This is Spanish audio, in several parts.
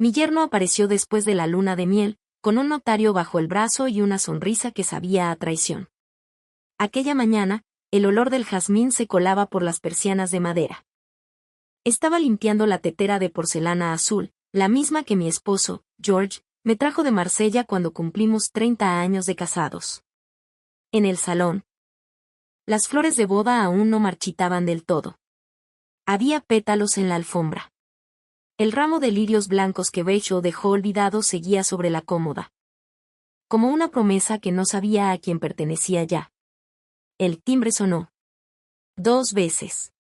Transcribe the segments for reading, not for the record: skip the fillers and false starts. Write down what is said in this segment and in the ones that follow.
Mi yerno apareció después de la luna de miel, con un notario bajo el brazo y una sonrisa que sabía a traición. Aquella mañana, el olor del jazmín se colaba por las persianas de madera. Estaba limpiando la tetera de porcelana azul, la misma que mi esposo, George, me trajo de Marsella cuando cumplimos 30 años de casados. En el salón. Las flores de boda aún no marchitaban del todo. Había pétalos en la alfombra. El ramo de lirios blancos que Rachel dejó olvidado seguía sobre la cómoda. Como una promesa que no sabía a quién pertenecía ya. El timbre sonó. 2 veces.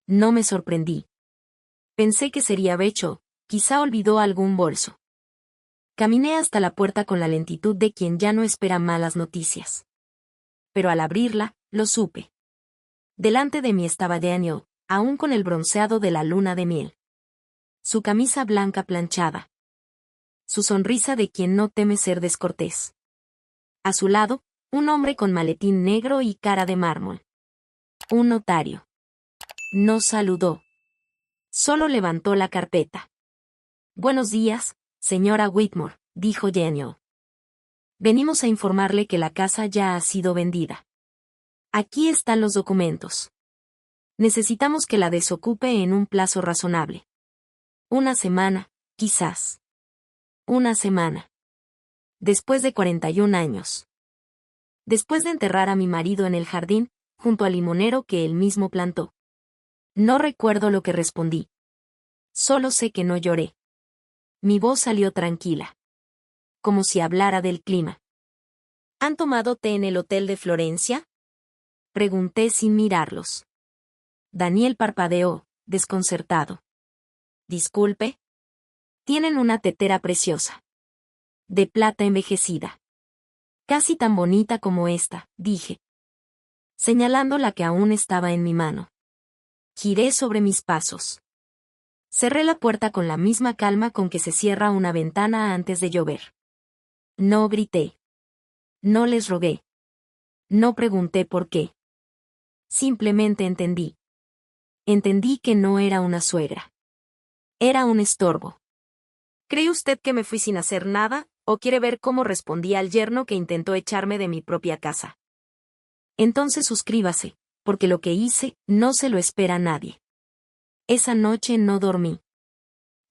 No me sorprendí. Pensé que sería Rachel, quizá olvidó algún bolso. Caminé hasta la puerta con la lentitud de quien ya no espera malas noticias. Pero al abrirla, lo supe. Delante de mí estaba Daniel, aún con el bronceado de la luna de miel. Su camisa blanca planchada. Su sonrisa de quien no teme ser descortés. A su lado, un hombre con maletín negro y cara de mármol. Un notario. No saludó. Solo levantó la carpeta. Buenos días, señora Whitmore, dijo Daniel. Venimos a informarle que la casa ya ha sido vendida. Aquí están los documentos. Necesitamos que la desocupe en un plazo razonable. 1 semana, quizás. 1 semana. Después de 41 años. Después de enterrar a mi marido en el jardín, junto al limonero que él mismo plantó. No recuerdo lo que respondí. Solo sé que no lloré. Mi voz salió tranquila. Como si hablara del clima. ¿Han tomado té en el hotel de Florencia? Pregunté sin mirarlos. Daniel parpadeó, desconcertado. Disculpe. Tienen una tetera preciosa. De plata envejecida. Casi tan bonita como esta, dije. Señalando la que aún estaba en mi mano. Giré sobre mis pasos. Cerré la puerta con la misma calma con que se cierra una ventana antes de llover. No grité. No les rogué. No pregunté por qué. Simplemente entendí. Entendí que no era una suegra. Era un estorbo. ¿Cree usted que me fui sin hacer nada, o quiere ver cómo respondí al yerno que intentó echarme de mi propia casa? Entonces suscríbase, porque lo que hice no se lo espera a nadie. Esa noche no dormí.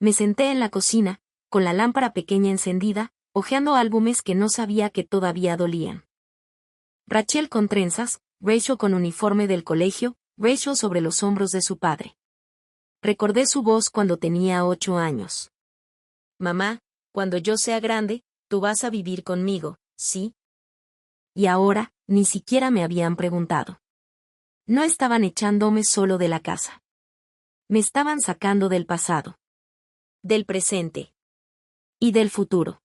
Me senté en la cocina, con la lámpara pequeña encendida, hojeando álbumes que no sabía que todavía dolían. Rachel con trenzas, Rachel con uniforme del colegio, Rachel sobre los hombros de su padre. Recordé su voz cuando tenía 8 años. Mamá, cuando yo sea grande, tú vas a vivir conmigo, ¿sí? Y ahora, ni siquiera me habían preguntado. No estaban echándome solo de la casa. Me estaban sacando del pasado. Del presente. Y del futuro.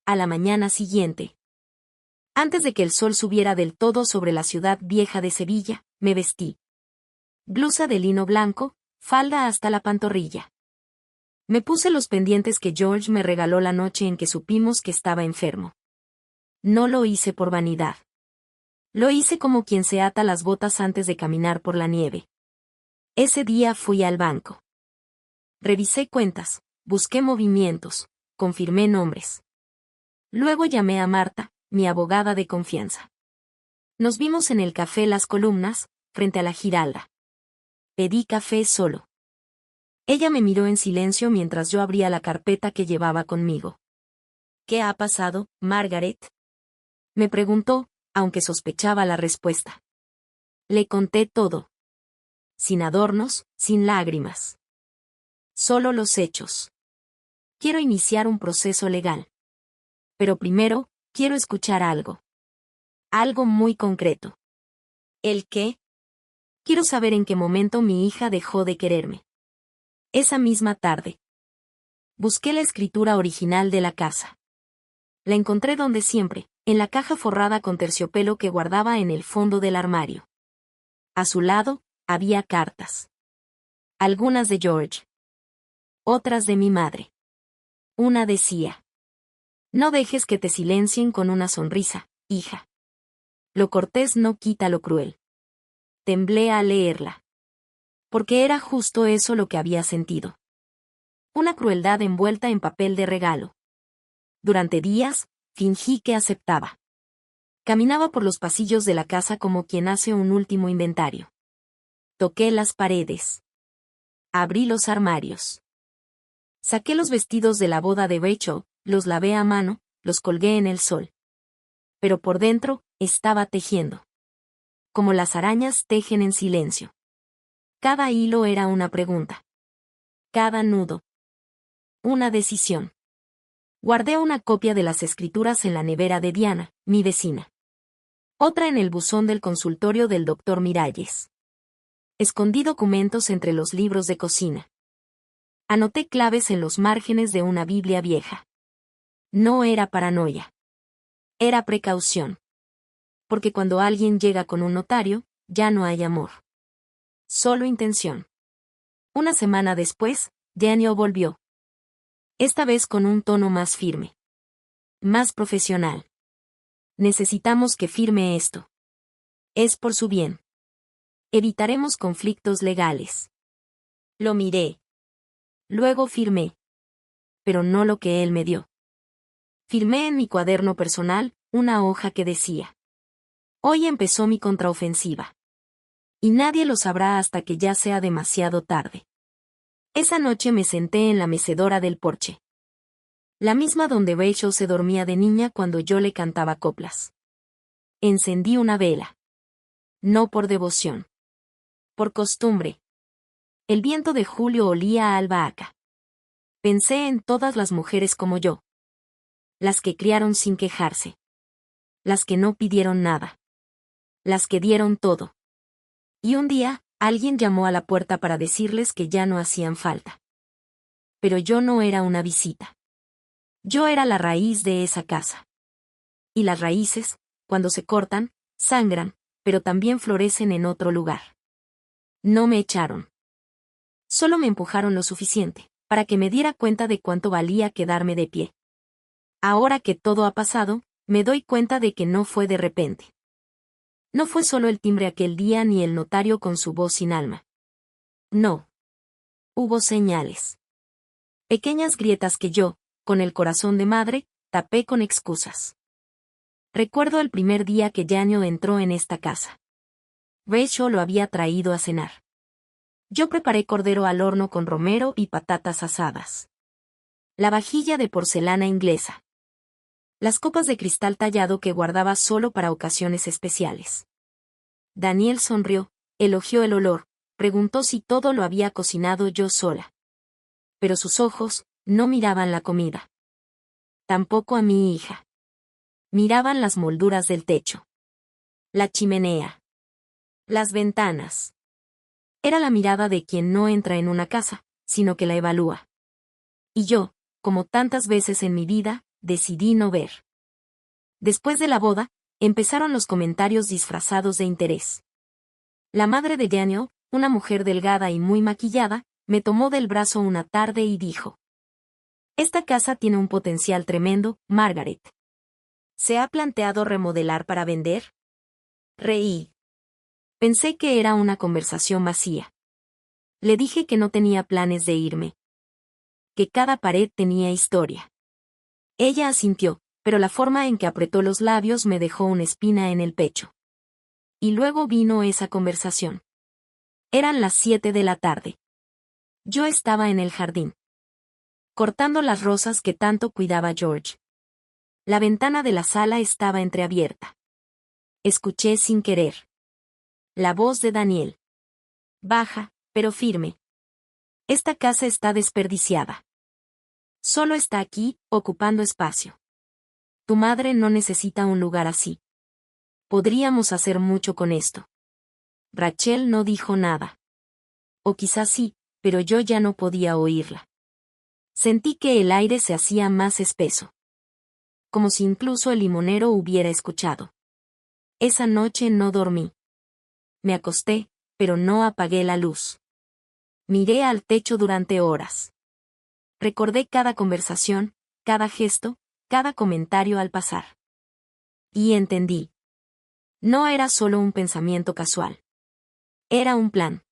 A la mañana siguiente. Antes de que el sol subiera del todo sobre la ciudad vieja de Sevilla, me vestí. Blusa de lino blanco, falda hasta la pantorrilla. Me puse los pendientes que George me regaló la noche en que supimos que estaba enfermo. No lo hice por vanidad. Lo hice como quien se ata las botas antes de caminar por la nieve. Ese día fui al banco. Revisé cuentas, busqué movimientos, confirmé nombres. Luego llamé a Marta, mi abogada de confianza. Nos vimos en el café Las Columnas, frente a la Giralda. Pedí café solo. Ella me miró en silencio mientras yo abría la carpeta que llevaba conmigo. ¿Qué ha pasado, Margaret? Me preguntó, aunque sospechaba la respuesta. Le conté todo. Sin adornos, sin lágrimas. Solo los hechos. Quiero iniciar un proceso legal. Pero primero, quiero escuchar algo. Algo muy concreto. ¿El qué? Quiero saber en qué momento mi hija dejó de quererme. Esa misma tarde. Busqué la escritura original de la casa. La encontré donde siempre, en la caja forrada con terciopelo que guardaba en el fondo del armario. A su lado, había cartas. Algunas de George. Otras de mi madre. Una decía: no dejes que te silencien con una sonrisa, hija. Lo cortés no quita lo cruel. Temblé al leerla. Porque era justo eso lo que había sentido. Una crueldad envuelta en papel de regalo. Durante días, fingí que aceptaba. Caminaba por los pasillos de la casa como quien hace un último inventario. Toqué las paredes. Abrí los armarios. Saqué los vestidos de la boda de Rachel, los lavé a mano, los colgué en el sol. Pero por dentro, estaba tejiendo. Como las arañas tejen en silencio. Cada hilo era una pregunta. Cada nudo. Una decisión. Guardé una copia de las escrituras en la nevera de Diana, mi vecina. Otra en el buzón del consultorio del doctor Miralles. Escondí documentos entre los libros de cocina. Anoté claves en los márgenes de una Biblia vieja. No era paranoia. Era precaución. Porque cuando alguien llega con un notario, ya no hay amor. Solo intención. Una semana después, Daniel volvió. Esta vez con un tono más firme. Más profesional. Necesitamos que firme esto. Es por su bien. Evitaremos conflictos legales. Lo miré. Luego firmé. Pero no lo que él me dio. Firmé en mi cuaderno personal, una hoja que decía. Hoy empezó mi contraofensiva. Y nadie lo sabrá hasta que ya sea demasiado tarde. Esa noche me senté en la mecedora del porche. La misma donde Rachel se dormía de niña cuando yo le cantaba coplas. Encendí una vela. No por devoción. Por costumbre. El viento de julio olía a albahaca. Pensé en todas las mujeres como yo. Las que criaron sin quejarse. Las que no pidieron nada. Las que dieron todo. Y un día, alguien llamó a la puerta para decirles que ya no hacían falta. Pero yo no era una visita. Yo era la raíz de esa casa. Y las raíces, cuando se cortan, sangran, pero también florecen en otro lugar. No me echaron. Solo me empujaron lo suficiente, para que me diera cuenta de cuánto valía quedarme de pie. Ahora que todo ha pasado, me doy cuenta de que no fue de repente. No fue solo el timbre aquel día ni el notario con su voz sin alma. No. Hubo señales. Pequeñas grietas que yo, con el corazón de madre, tapé con excusas. Recuerdo el primer día que Daniel entró en esta casa. Rachel lo había traído a cenar. Yo preparé cordero al horno con romero y patatas asadas. La vajilla de porcelana inglesa. Las copas de cristal tallado que guardaba solo para ocasiones especiales. Daniel sonrió, elogió el olor, preguntó si todo lo había cocinado yo sola. Pero sus ojos no miraban la comida. Tampoco a mi hija. Miraban las molduras del techo. La chimenea. Las ventanas. Era la mirada de quien no entra en una casa, sino que la evalúa. Y yo, como tantas veces en mi vida, decidí no ver. Después de la boda, empezaron los comentarios disfrazados de interés. La madre de Daniel, una mujer delgada y muy maquillada, me tomó del brazo una tarde y dijo: «Esta casa tiene un potencial tremendo, Margaret. ¿Se ha planteado remodelar para vender?» Reí. Pensé que era una conversación vacía. Le dije que no tenía planes de irme. Que cada pared tenía historia. Ella asintió, pero la forma en que apretó los labios me dejó una espina en el pecho. Y luego vino esa conversación. Eran las 7 de la tarde. Yo estaba en el jardín. Cortando las rosas que tanto cuidaba George. La ventana de la sala estaba entreabierta. Escuché sin querer. La voz de Daniel. Baja, pero firme. Esta casa está desperdiciada. Solo está aquí, ocupando espacio. Tu madre no necesita un lugar así. Podríamos hacer mucho con esto. Rachel no dijo nada. O quizás sí, pero yo ya no podía oírla. Sentí que el aire se hacía más espeso. Como si incluso el limonero hubiera escuchado. Esa noche no dormí. Me acosté, pero no apagué la luz. Miré al techo durante horas. Recordé cada conversación, cada gesto, cada comentario al pasar. Y entendí. No era solo un pensamiento casual. Era un plan.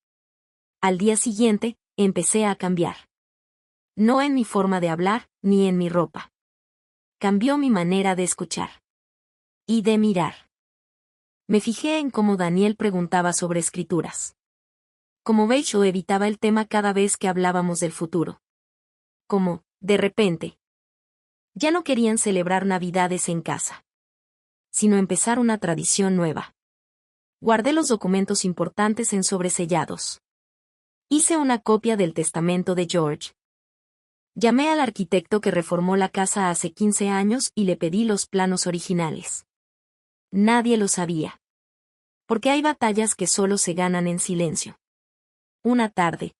Al día siguiente, empecé a cambiar. No en mi forma de hablar, ni en mi ropa. Cambió mi manera de escuchar. Y de mirar. Me fijé en cómo Daniel preguntaba sobre escrituras. Cómo Rachel evitaba el tema cada vez que hablábamos del futuro. Cómo, de repente, ya no querían celebrar Navidades en casa, sino empezar una tradición nueva. Guardé los documentos importantes en sobresellados. Hice una copia del testamento de George. Llamé al arquitecto que reformó la casa hace 15 años y le pedí los planos originales. Nadie lo sabía. Porque hay batallas que solo se ganan en silencio. Una tarde,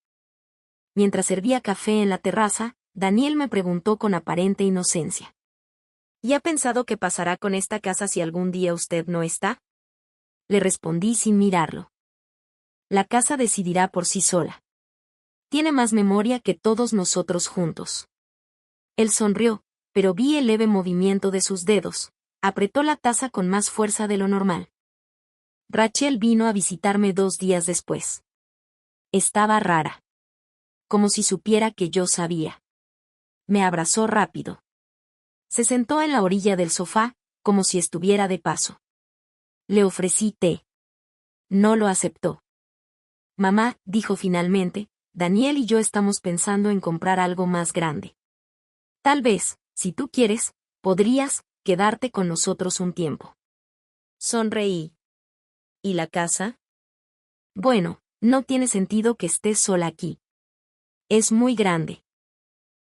mientras servía café en la terraza, Daniel me preguntó con aparente inocencia. ¿Y ha pensado qué pasará con esta casa si algún día usted no está? Le respondí sin mirarlo. La casa decidirá por sí sola. Tiene más memoria que todos nosotros juntos. Él sonrió, pero vi el leve movimiento de sus dedos. Apretó la taza con más fuerza de lo normal. Rachel vino a visitarme 2 días después. Estaba rara. Como si supiera que yo sabía. Me abrazó rápido. Se sentó en la orilla del sofá, como si estuviera de paso. Le ofrecí té. No lo aceptó. Mamá, dijo finalmente, Daniel y yo estamos pensando en comprar algo más grande. Tal vez, si tú quieres, podrías quedarte con nosotros un tiempo. Sonreí. ¿Y la casa? Bueno, no tiene sentido que estés sola aquí. Es muy grande.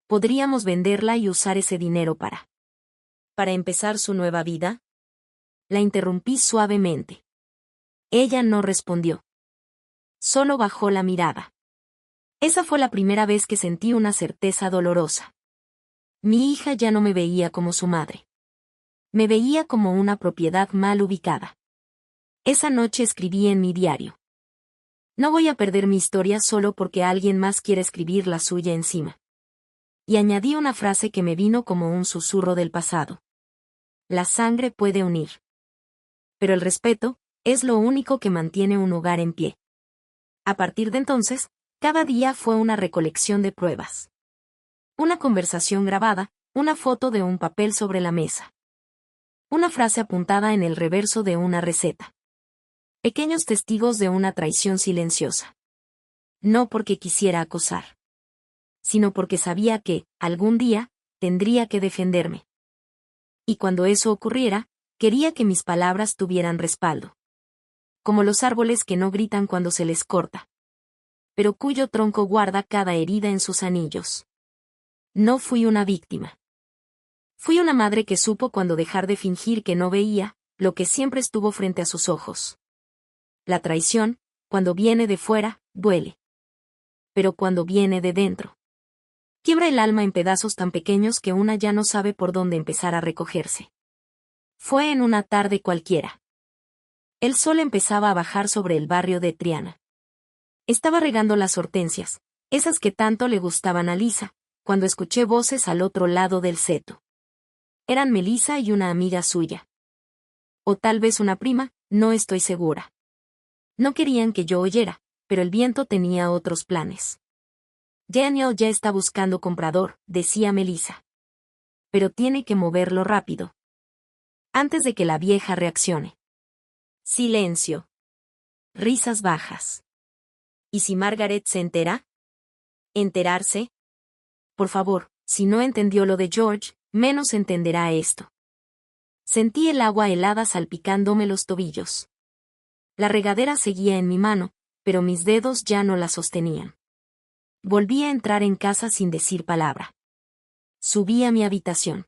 Podríamos venderla y usar ese dinero para empezar su nueva vida. La interrumpí suavemente. Ella no respondió. Solo bajó la mirada. Esa fue la primera vez que sentí una certeza dolorosa. Mi hija ya no me veía como su madre. Me veía como una propiedad mal ubicada. Esa noche escribí en mi diario. No voy a perder mi historia solo porque alguien más quiere escribir la suya encima. Y añadí una frase que me vino como un susurro del pasado. La sangre puede unir. Pero el respeto es lo único que mantiene un hogar en pie. A partir de entonces, cada día fue una recolección de pruebas. Una conversación grabada, una foto de un papel sobre la mesa. Una frase apuntada en el reverso de una receta. Pequeños testigos de una traición silenciosa. No porque quisiera acosar, sino porque sabía que, algún día, tendría que defenderme. Y cuando eso ocurriera, quería que mis palabras tuvieran respaldo. Como los árboles que no gritan cuando se les corta, pero cuyo tronco guarda cada herida en sus anillos. No fui una víctima. Fui una madre que supo cuando dejar de fingir que no veía lo que siempre estuvo frente a sus ojos. La traición, cuando viene de fuera, duele. Pero cuando viene de dentro, quiebra el alma en pedazos tan pequeños que una ya no sabe por dónde empezar a recogerse. Fue en una tarde cualquiera. El sol empezaba a bajar sobre el barrio de Triana. Estaba regando las hortensias, esas que tanto le gustaban a Lisa, cuando escuché voces al otro lado del seto. Eran Melissa y una amiga suya. O tal vez una prima, no estoy segura. No querían que yo oyera, pero el viento tenía otros planes. Daniel ya está buscando comprador, decía Melissa. Pero tiene que moverlo rápido. Antes de que la vieja reaccione. Silencio. Risas bajas. ¿Y si Margaret se entera? ¿Enterarse? Por favor, si no entendió lo de George, menos entenderá esto. Sentí el agua helada salpicándome los tobillos. La regadera seguía en mi mano, pero mis dedos ya no la sostenían. Volví a entrar en casa sin decir palabra. Subí a mi habitación.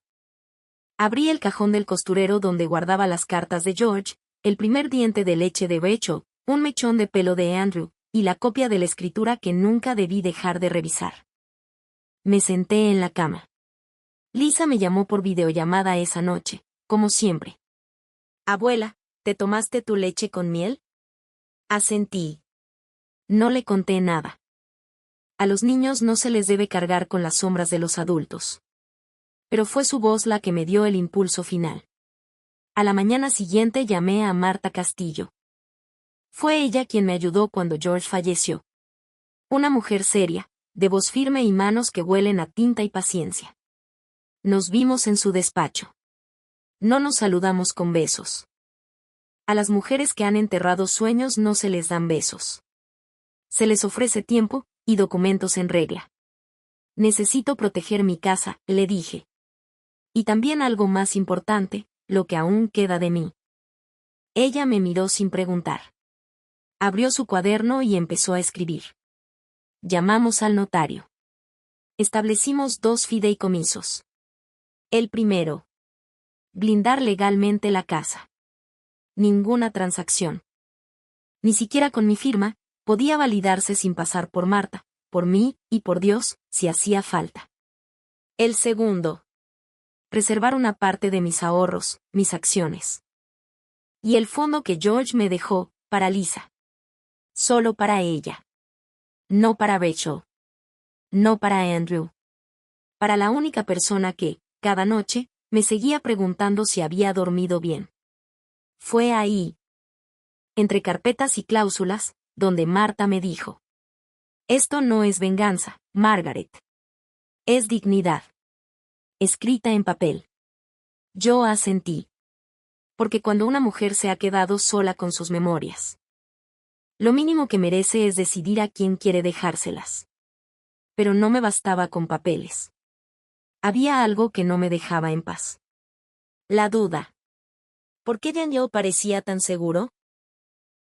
Abrí el cajón del costurero donde guardaba las cartas de George, el primer diente de leche de Rachel, un mechón de pelo de Andrew, y la copia de la escritura que nunca debí dejar de revisar. Me senté en la cama. Lisa me llamó por videollamada esa noche, como siempre. Abuela, ¿te tomaste tu leche con miel? Asentí. No le conté nada. A los niños no se les debe cargar con las sombras de los adultos. Pero fue su voz la que me dio el impulso final. A la mañana siguiente llamé a Marta Castillo. Fue ella quien me ayudó cuando George falleció. Una mujer seria, de voz firme y manos que huelen a tinta y paciencia. Nos vimos en su despacho. No nos saludamos con besos. A las mujeres que han enterrado sueños no se les dan besos. Se les ofrece tiempo y documentos en regla. Necesito proteger mi casa, le dije. Y también algo más importante, lo que aún queda de mí. Ella me miró sin preguntar. Abrió su cuaderno y empezó a escribir. Llamamos al notario. Establecimos 2 fideicomisos. El primero. Blindar legalmente la casa. Ninguna transacción. Ni siquiera con mi firma, podía validarse sin pasar por Marta, por mí y por Dios, si hacía falta. El segundo. Reservar una parte de mis ahorros, mis acciones. Y el fondo que George me dejó, para Lisa. Solo para ella. No para Rachel. No para Andrew. Para la única persona que, cada noche, me seguía preguntando si había dormido bien. Fue ahí, entre carpetas y cláusulas, donde Marta me dijo: esto no es venganza, Margaret. Es dignidad. Escrita en papel. Yo asentí. Porque cuando una mujer se ha quedado sola con sus memorias, lo mínimo que merece es decidir a quién quiere dejárselas. Pero no me bastaba con papeles. Había algo que no me dejaba en paz. La duda. ¿Por qué Daniel parecía tan seguro?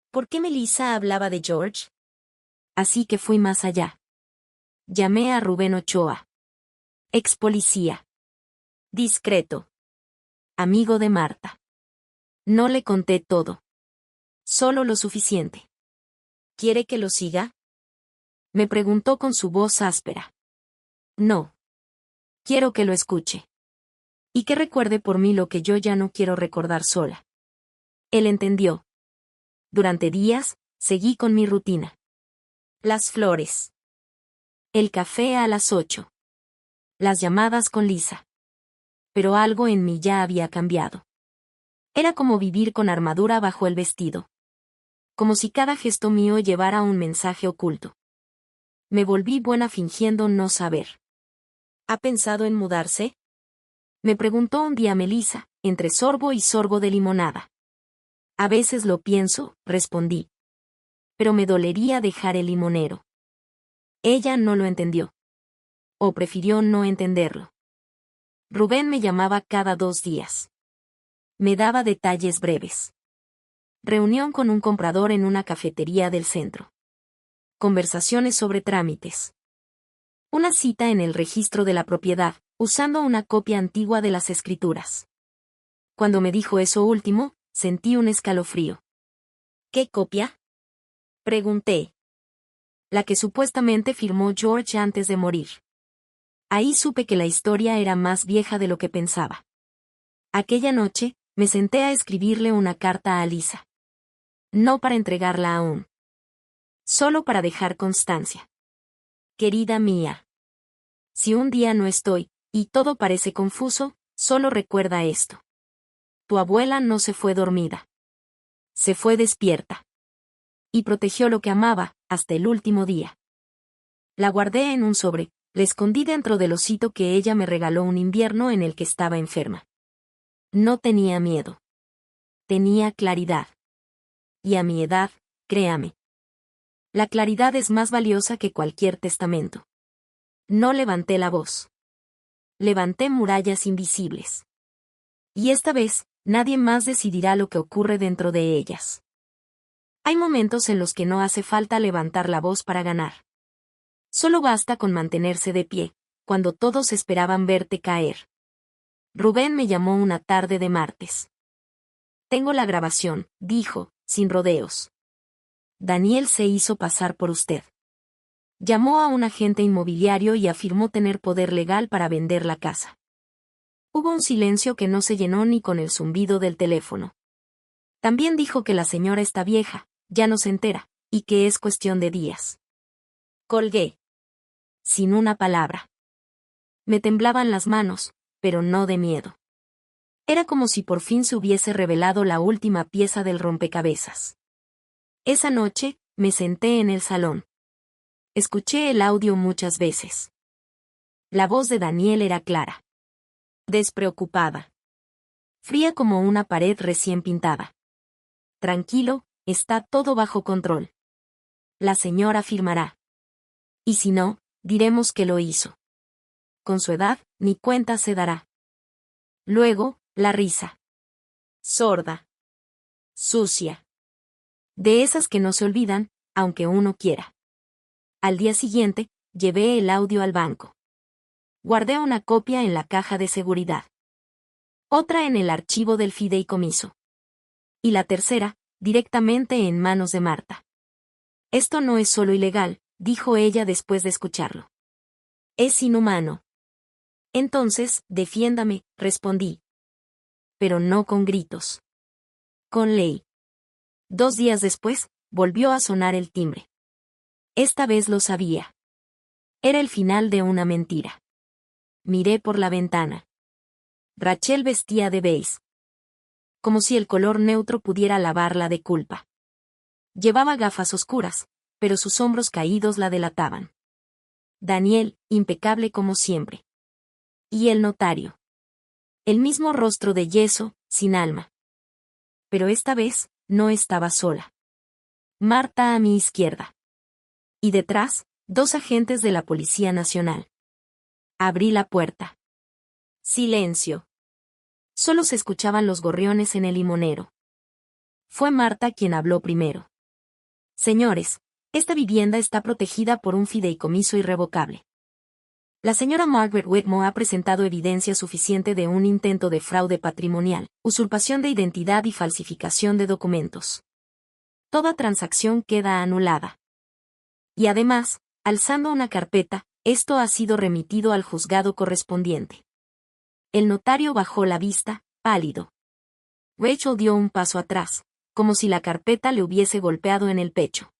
¿Por qué Melissa hablaba de George? Así que fui más allá. Llamé a Rubén Ochoa. Ex policía. Discreto. Amigo de Marta. No le conté todo. Solo lo suficiente. ¿Quiere que lo siga? Me preguntó con su voz áspera. No. Quiero que lo escuche. Y que recuerde por mí lo que yo ya no quiero recordar sola. Él entendió. Durante días, seguí con mi rutina. Las flores. El café a las 8. Las llamadas con Lisa. Pero algo en mí ya había cambiado. Era como vivir con armadura bajo el vestido. Como si cada gesto mío llevara un mensaje oculto. Me volví buena fingiendo no saber. ¿Ha pensado en mudarse? Me preguntó un día Melissa, entre sorbo y sorbo de limonada. A veces lo pienso, respondí. Pero me dolería dejar el limonero. Ella no lo entendió. O prefirió no entenderlo. Rubén me llamaba cada 2 días. Me daba detalles breves. Reunión con un comprador en una cafetería del centro. Conversaciones sobre trámites. Una cita en el registro de la propiedad, usando una copia antigua de las escrituras. Cuando me dijo eso último, sentí un escalofrío. ¿Qué copia? Pregunté. La que supuestamente firmó George antes de morir. Ahí supe que la historia era más vieja de lo que pensaba. Aquella noche, me senté a escribirle una carta a Lisa. No para entregarla aún. Solo para dejar constancia. Querida mía. Si un día no estoy, y todo parece confuso, solo recuerda esto. Tu abuela no se fue dormida. Se fue despierta. Y protegió lo que amaba, hasta el último día. La guardé en un sobre, la escondí dentro del osito que ella me regaló un invierno en el que estaba enferma. No tenía miedo. Tenía claridad. Y a mi edad, créame. La claridad es más valiosa que cualquier testamento. No levanté la voz. Levanté murallas invisibles. Y esta vez, nadie más decidirá lo que ocurre dentro de ellas. Hay momentos en los que no hace falta levantar la voz para ganar. Solo basta con mantenerse de pie, cuando todos esperaban verte caer. Rubén me llamó una tarde de martes. Tengo la grabación, dijo, sin rodeos. Daniel se hizo pasar por usted. Llamó a un agente inmobiliario y afirmó tener poder legal para vender la casa. Hubo un silencio que no se llenó ni con el zumbido del teléfono. También dijo que la señora está vieja, ya no se entera, y que es cuestión de días. Colgué. Sin una palabra. Me temblaban las manos, pero no de miedo. Era como si por fin se hubiese revelado la última pieza del rompecabezas. Esa noche, me senté en el salón. Escuché el audio muchas veces. La voz de Daniel era clara. Despreocupada. Fría como una pared recién pintada. Tranquilo, está todo bajo control. La señora firmará. Y si no, diremos que lo hizo. Con su edad, ni cuenta se dará. Luego, la risa. Sorda. Sucia. De esas que no se olvidan, aunque uno quiera. Al día siguiente, llevé el audio al banco. Guardé una copia en la caja de seguridad. Otra en el archivo del fideicomiso. Y la tercera, directamente en manos de Marta. Esto no es solo ilegal, dijo ella después de escucharlo. Es inhumano. Entonces, defiéndame, respondí. Pero no con gritos. Con ley. 2 días después, volvió a sonar el timbre. Esta vez lo sabía. Era el final de una mentira. Miré por la ventana. Rachel vestía de beige. Como si el color neutro pudiera lavarla de culpa. Llevaba gafas oscuras, pero sus hombros caídos la delataban. Daniel, impecable como siempre. Y el notario. El mismo rostro de yeso, sin alma. Pero esta vez, no estaba sola. Marta a mi izquierda. Y detrás, 2 agentes de la Policía Nacional. Abrí la puerta. Silencio. Solo se escuchaban los gorriones en el limonero. Fue Marta quien habló primero. Señores, esta vivienda está protegida por un fideicomiso irrevocable. La señora Margaret Whitmore ha presentado evidencia suficiente de un intento de fraude patrimonial, usurpación de identidad y falsificación de documentos. Toda transacción queda anulada. Y además, alzando una carpeta, esto ha sido remitido al juzgado correspondiente. El notario bajó la vista, pálido. Rachel dio un paso atrás, como si la carpeta le hubiese golpeado en el pecho.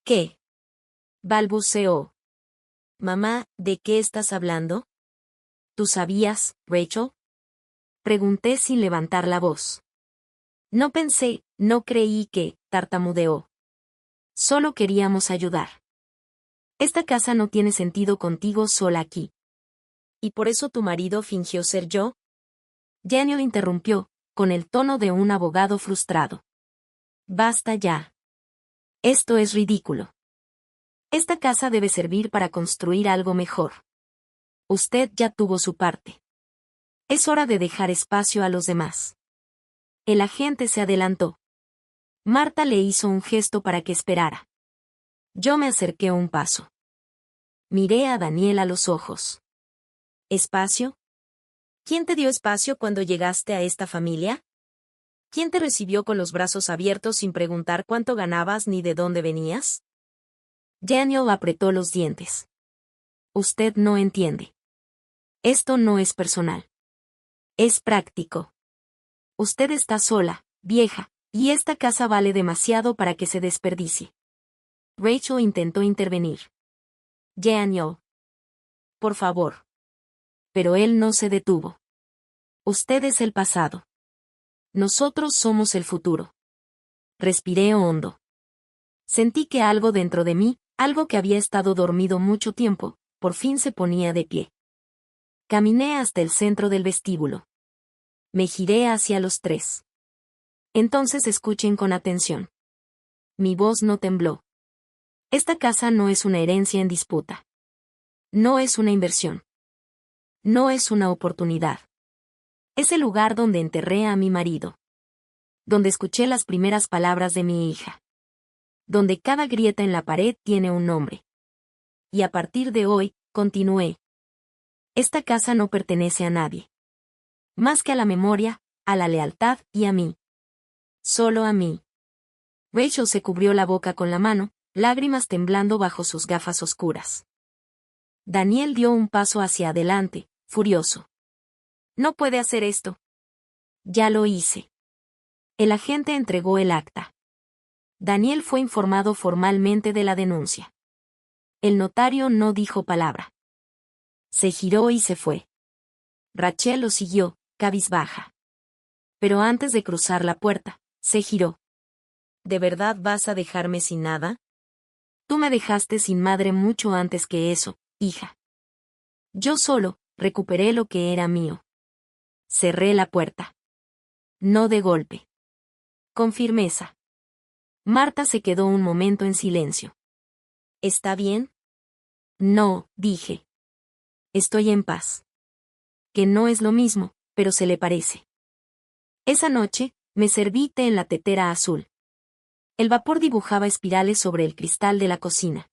¿Qué? Balbuceó. Mamá, ¿de qué estás hablando? ¿Tú sabías, Rachel? Pregunté sin levantar la voz. No pensé, no creí que, tartamudeó. Solo queríamos ayudar. Esta casa no tiene sentido contigo sola aquí. ¿Y por eso tu marido fingió ser yo? Daniel interrumpió, con el tono de un abogado frustrado. Basta ya. Esto es ridículo. Esta casa debe servir para construir algo mejor. Usted ya tuvo su parte. Es hora de dejar espacio a los demás. El agente se adelantó. Marta le hizo un gesto para que esperara. Yo me acerqué un paso. Miré a Daniel a los ojos. ¿Espacio? ¿Quién te dio espacio cuando llegaste a esta familia? ¿Quién te recibió con los brazos abiertos sin preguntar cuánto ganabas ni de dónde venías? Daniel apretó los dientes. Usted no entiende. Esto no es personal. Es práctico. Usted está sola, vieja, y esta casa vale demasiado para que se desperdicie. Rachel intentó intervenir. Daniel. Por favor. Pero él no se detuvo. Usted es el pasado. Nosotros somos el futuro. Respiré hondo. Sentí que algo dentro de mí, algo que había estado dormido mucho tiempo, por fin se ponía de pie. Caminé hasta el centro del vestíbulo. Me giré hacia los 3. Entonces escuchen con atención. Mi voz no tembló. Esta casa no es una herencia en disputa. No es una inversión. No es una oportunidad. Es el lugar donde enterré a mi marido. Donde escuché las primeras palabras de mi hija. Donde cada grieta en la pared tiene un nombre. Y a partir de hoy, continué. Esta casa no pertenece a nadie. Más que a la memoria, a la lealtad y a mí. Solo a mí. Rachel se cubrió la boca con la mano, lágrimas temblando bajo sus gafas oscuras. Daniel dio un paso hacia adelante, furioso. No puede hacer esto. Ya lo hice. El agente entregó el acta. Daniel fue informado formalmente de la denuncia. El notario no dijo palabra. Se giró y se fue. Rachel lo siguió, cabizbaja. Pero antes de cruzar la puerta, se giró. ¿De verdad vas a dejarme sin nada? Tú me dejaste sin madre mucho antes que eso, hija. Yo solo, recuperé lo que era mío. Cerré la puerta. No de golpe. Con firmeza. Marta se quedó un momento en silencio. ¿Está bien? No, dije. Estoy en paz. Que no es lo mismo, pero se le parece. Esa noche, me serví té en la tetera azul. El vapor dibujaba espirales sobre el cristal de la cocina.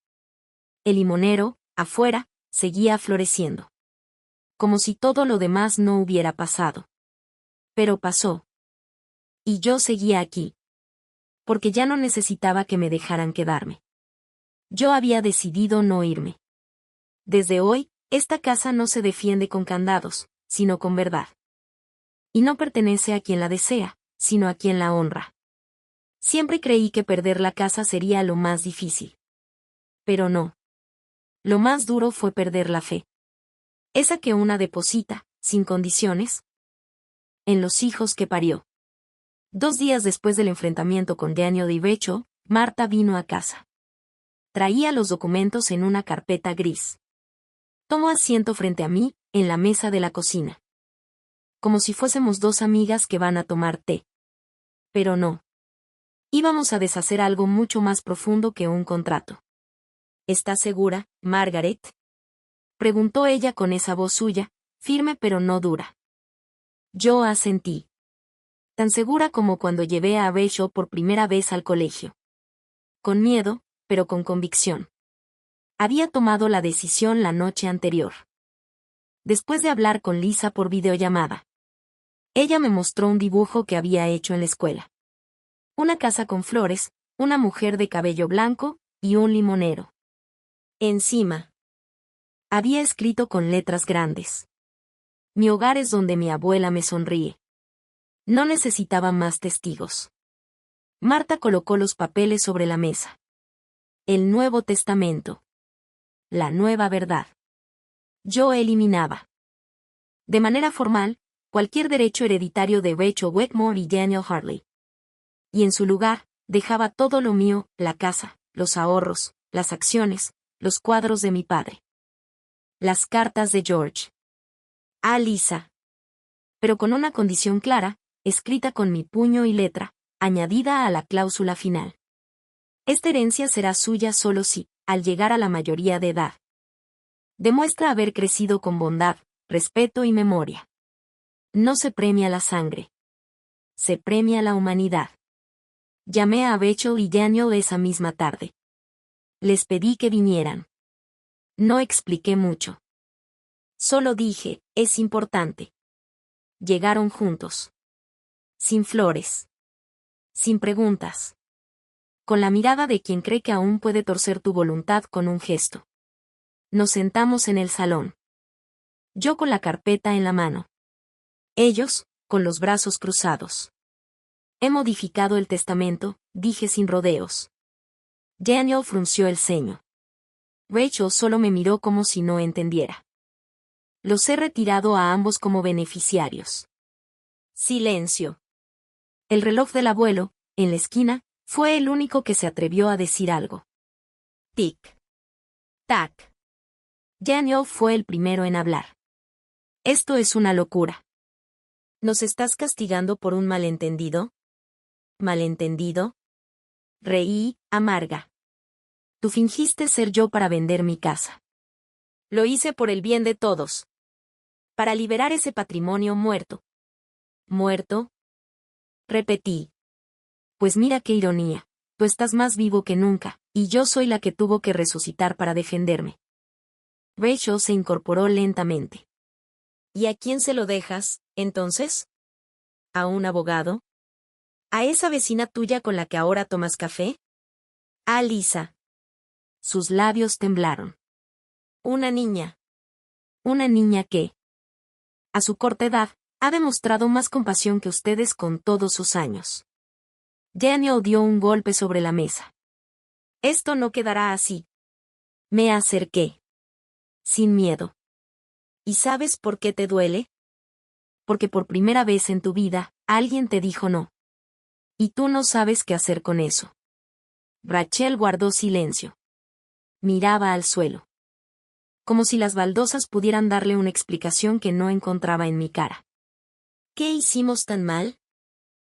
El limonero, afuera, seguía floreciendo. Como si todo lo demás no hubiera pasado. Pero pasó. Y yo seguía aquí. Porque ya no necesitaba que me dejaran quedarme. Yo había decidido no irme. Desde hoy, esta casa no se defiende con candados, sino con verdad. Y no pertenece a quien la desea, sino a quien la honra. Siempre creí que perder la casa sería lo más difícil. Pero no. Lo más duro fue perder la fe. Esa que una deposita, sin condiciones, en los hijos que parió. 2 días después del enfrentamiento con Daniel y Rachel, Marta vino a casa. Traía los documentos en una carpeta gris. Tomó asiento frente a mí, en la mesa de la cocina. Como si fuésemos 2 amigas que van a tomar té. Pero no. Íbamos a deshacer algo mucho más profundo que un contrato. ¿Estás segura, Margaret? Preguntó ella con esa voz suya, firme pero no dura. Yo asentí. Tan segura como cuando llevé a Rachel por primera vez al colegio. Con miedo, pero con convicción. Había tomado la decisión la noche anterior. Después de hablar con Lisa por videollamada. Ella me mostró un dibujo que había hecho en la escuela. Una casa con flores, una mujer de cabello blanco, y un limonero. Encima. Había escrito con letras grandes. Mi hogar es donde mi abuela me sonríe. No necesitaba más testigos. Marta colocó los papeles sobre la mesa. El Nuevo Testamento. La nueva verdad. Yo eliminaba. De manera formal, cualquier derecho hereditario de Rachel Wetmore y Daniel Hartley. Y en su lugar, dejaba todo lo mío, la casa, los ahorros, las acciones, los cuadros de mi padre. Las cartas de George. A Lisa. Pero con una condición clara, escrita con mi puño y letra, añadida a la cláusula final. Esta herencia será suya solo si, al llegar a la mayoría de edad, demuestra haber crecido con bondad, respeto y memoria. No se premia la sangre. Se premia la humanidad. Llamé a Rachel y Daniel esa misma tarde. Les pedí que vinieran. No expliqué mucho. Solo dije, es importante. Llegaron juntos. Sin flores. Sin preguntas. Con la mirada de quien cree que aún puede torcer tu voluntad con un gesto. Nos sentamos en el salón. Yo con la carpeta en la mano. Ellos, con los brazos cruzados. He modificado el testamento, dije sin rodeos. Daniel frunció el ceño. Rachel solo me miró como si no entendiera. Los he retirado a ambos como beneficiarios. Silencio. El reloj del abuelo, en la esquina, fue el único que se atrevió a decir algo. Tic. Tac. Daniel fue el primero en hablar. Esto es una locura. ¿Nos estás castigando por un malentendido? ¿Malentendido? Reí, amarga. Tú fingiste ser yo para vender mi casa. Lo hice por el bien de todos. Para liberar ese patrimonio muerto. ¿Muerto? Repetí. Pues mira qué ironía. Tú estás más vivo que nunca, y yo soy la que tuvo que resucitar para defenderme. Rachel se incorporó lentamente. ¿Y a quién se lo dejas, entonces? ¿A un abogado? ¿A esa vecina tuya con la que ahora tomas café? A Lisa. Sus labios temblaron. Una niña. Una niña que, a su corta edad, ha demostrado más compasión que ustedes con todos sus años. Daniel dio un golpe sobre la mesa. Esto no quedará así. Me acerqué. Sin miedo. ¿Y sabes por qué te duele? Porque por primera vez en tu vida, alguien te dijo no. Y tú no sabes qué hacer con eso. Rachel guardó silencio. miraba al suelo. Como si las baldosas pudieran darle una explicación que no encontraba en mi cara. ¿Qué hicimos tan mal?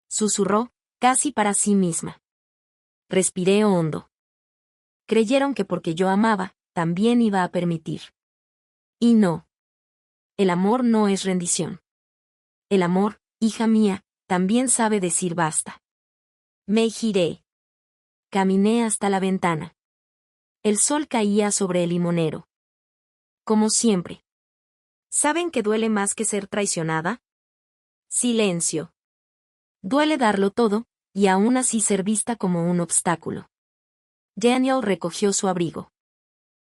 Susurró, casi para sí misma. Respiré hondo. Creyeron que porque yo amaba, también iba a permitir. Y no. El amor no es rendición. El amor, hija mía, también sabe decir basta. Me giré. Caminé hasta la ventana. El sol caía sobre el limonero. Como siempre. ¿Saben que duele más que ser traicionada? Silencio. Duele darlo todo, y aún así ser vista como un obstáculo. Daniel recogió su abrigo.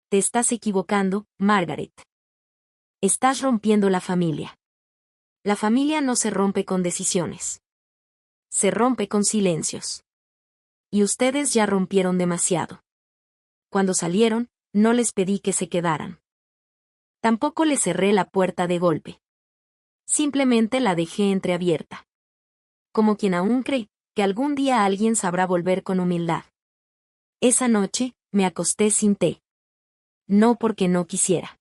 Te estás equivocando, Margaret. Estás rompiendo la familia. La familia no se rompe con decisiones. Se rompe con silencios. Y ustedes ya rompieron demasiado. Cuando salieron, no les pedí que se quedaran. Tampoco les cerré la puerta de golpe. Simplemente la dejé entreabierta. Como quien aún cree que algún día alguien sabrá volver con humildad. Esa noche, me acosté sin té. No porque no quisiera.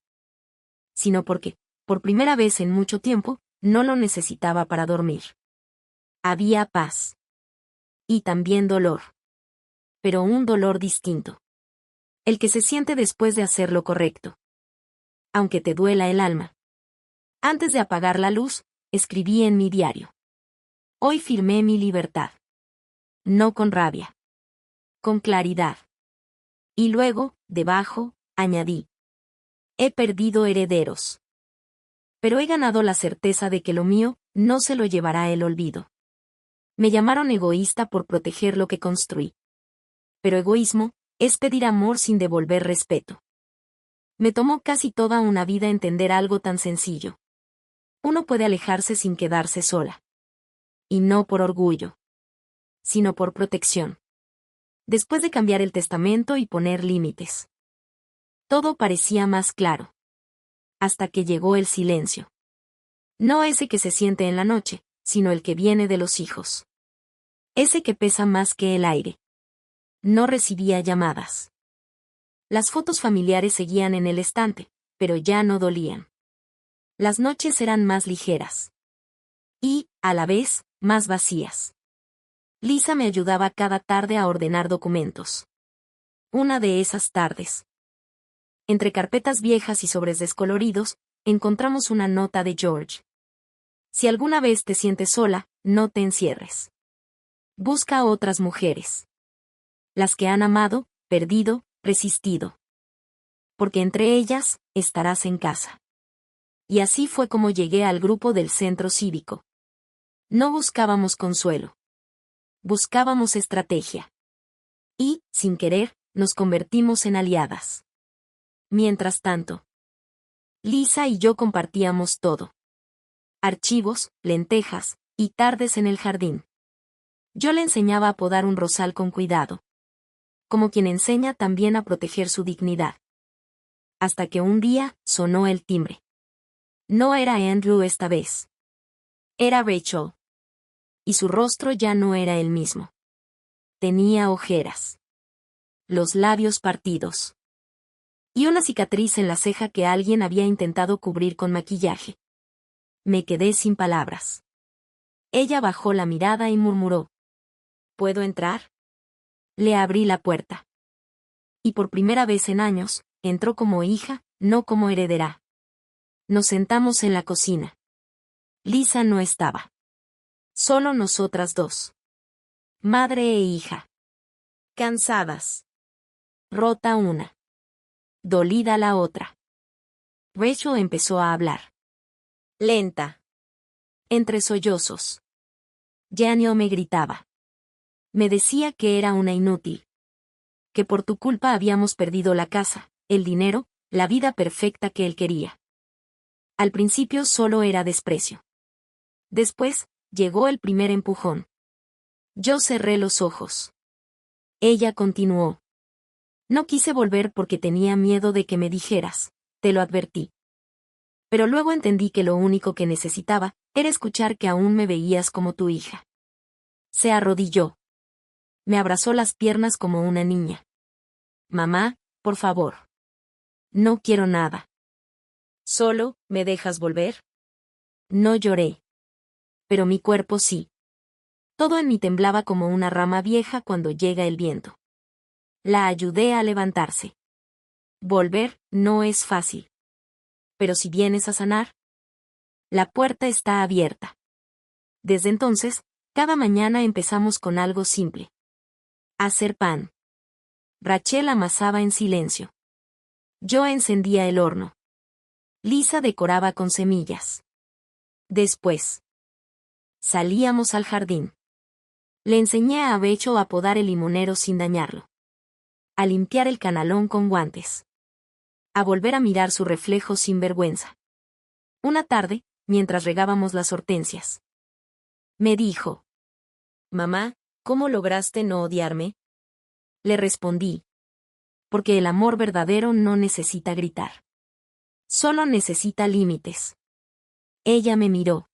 Sino porque, por primera vez en mucho tiempo, no lo necesitaba para dormir. Había paz. Y también dolor. Pero un dolor distinto. El que se siente después de hacer lo correcto. Aunque te duela el alma. Antes de apagar la luz, escribí en mi diario. Hoy firmé mi libertad. No con rabia. Con claridad. Y luego, debajo, añadí. He perdido herederos. Pero he ganado la certeza de que lo mío no se lo llevará el olvido. Me llamaron egoísta por proteger lo que construí. Pero egoísmo es pedir amor sin devolver respeto. Me tomó casi toda una vida entender algo tan sencillo. Uno puede alejarse sin quedarse sola. Y no por orgullo, sino por protección. Después de cambiar el testamento y poner límites. Todo parecía más claro. Hasta que llegó el silencio. No ese que se siente en la noche, sino el que viene de los hijos. Ese que pesa más que el aire. No recibía llamadas. Las fotos familiares seguían en el estante, pero ya no dolían. Las noches eran más ligeras. Y, a la vez, más vacías. Lisa me ayudaba cada tarde a ordenar documentos. Una de esas tardes. Entre carpetas viejas y sobres descoloridos, encontramos una nota de George. Si alguna vez te sientes sola, no te encierres. Busca a otras mujeres. Las que han amado, perdido, resistido. Porque entre ellas, estarás en casa. Y así fue como llegué al grupo del centro cívico. No buscábamos consuelo. Buscábamos estrategia. Y, sin querer, nos convertimos en aliadas. Mientras tanto, Lisa y yo compartíamos todo. Archivos, lentejas, y tardes en el jardín. Yo le enseñaba a podar un rosal con cuidado. Como quien enseña también a proteger su dignidad. Hasta que un día, sonó el timbre. No era Andrew esta vez. Era Rachel. Y su rostro ya no era el mismo. Tenía ojeras. Los labios partidos. Y una cicatriz en la ceja que alguien había intentado cubrir con maquillaje. Me quedé sin palabras. Ella bajó la mirada y murmuró. ¿Puedo entrar? Le abrí la puerta. Y por primera vez en años, entró como hija, no como heredera. Nos sentamos en la cocina. Lisa no estaba. Solo nosotras dos. Madre e hija. Cansadas. Rota una. Dolida la otra. Rachel empezó a hablar. Lenta. Entre sollozos. Daniel me gritaba. Me decía que era una inútil. Que por tu culpa habíamos perdido la casa, el dinero, la vida perfecta que él quería. Al principio solo era desprecio. Después, llegó el primer empujón. Yo cerré los ojos. Ella continuó. No quise volver porque tenía miedo de que me dijeras, te lo advertí. Pero luego entendí que lo único que necesitaba era escuchar que aún me veías como tu hija. Se arrodilló. Me abrazó las piernas como una niña. Mamá, por favor. No quiero nada. Solo, ¿me dejas volver? No lloré. Pero mi cuerpo sí. Todo en mí temblaba como una rama vieja cuando llega el viento. La ayudé a levantarse. Volver no es fácil. Pero si vienes a sanar, la puerta está abierta. Desde entonces, cada mañana empezamos con algo simple. Hacer pan. Rachel amasaba en silencio. Yo encendía el horno. Lisa decoraba con semillas. Después, salíamos al jardín. Le enseñé a Becho a podar el limonero sin dañarlo. A limpiar el canalón con guantes. A volver a mirar su reflejo sin vergüenza. Una tarde, mientras regábamos las hortensias, me dijo: «Mamá, ¿cómo lograste no odiarme?». Le respondí: «Porque el amor verdadero no necesita gritar. Solo necesita límites». Ella me miró.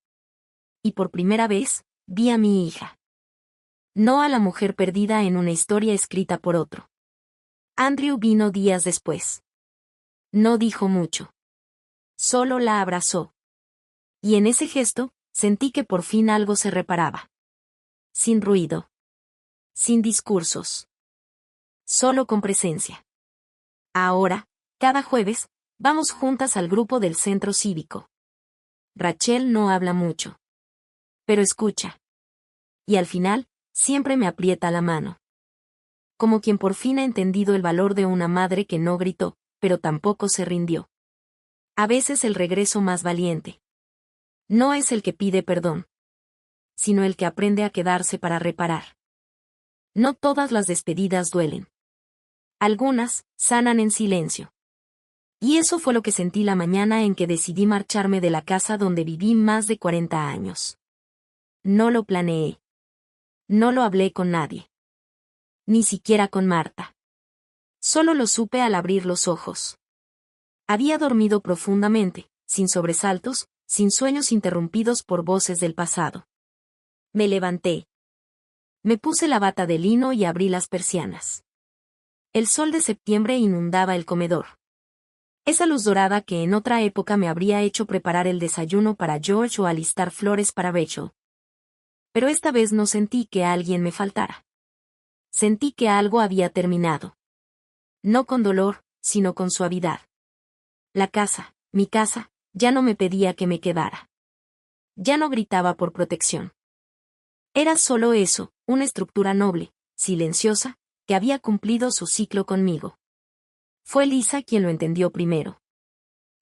Y por primera vez, vi a mi hija. No a la mujer perdida en una historia escrita por otro. Andrew vino días después. No dijo mucho. Solo la abrazó. Y en ese gesto, sentí que por fin algo se reparaba. Sin ruido. Sin discursos. Solo con presencia. Ahora, cada jueves, vamos juntas al grupo del centro cívico. Rachel no habla mucho. Pero escucha. Y al final, siempre me aprieta la mano. Como quien por fin ha entendido el valor de una madre que no gritó, pero tampoco se rindió. A veces el regreso más valiente no es el que pide perdón, sino el que aprende a quedarse para reparar. No todas las despedidas duelen. Algunas sanan en silencio. Y eso fue lo que sentí la mañana en que decidí marcharme de la casa donde viví más de 40 años. No lo planeé. No lo hablé con nadie. Ni siquiera con Marta. Solo lo supe al abrir los ojos. Había dormido profundamente, sin sobresaltos, sin sueños interrumpidos por voces del pasado. Me levanté. Me puse la bata de lino y abrí las persianas. El sol de septiembre inundaba el comedor. Esa luz dorada que en otra época me habría hecho preparar el desayuno para George o alistar flores para Rachel. Pero esta vez no sentí que alguien me faltara. Sentí que algo había terminado. No con dolor, sino con suavidad. La casa, mi casa, ya no me pedía que me quedara. Ya no gritaba por protección. Era solo eso, una estructura noble, silenciosa, que había cumplido su ciclo conmigo. Fue Lisa quien lo entendió primero.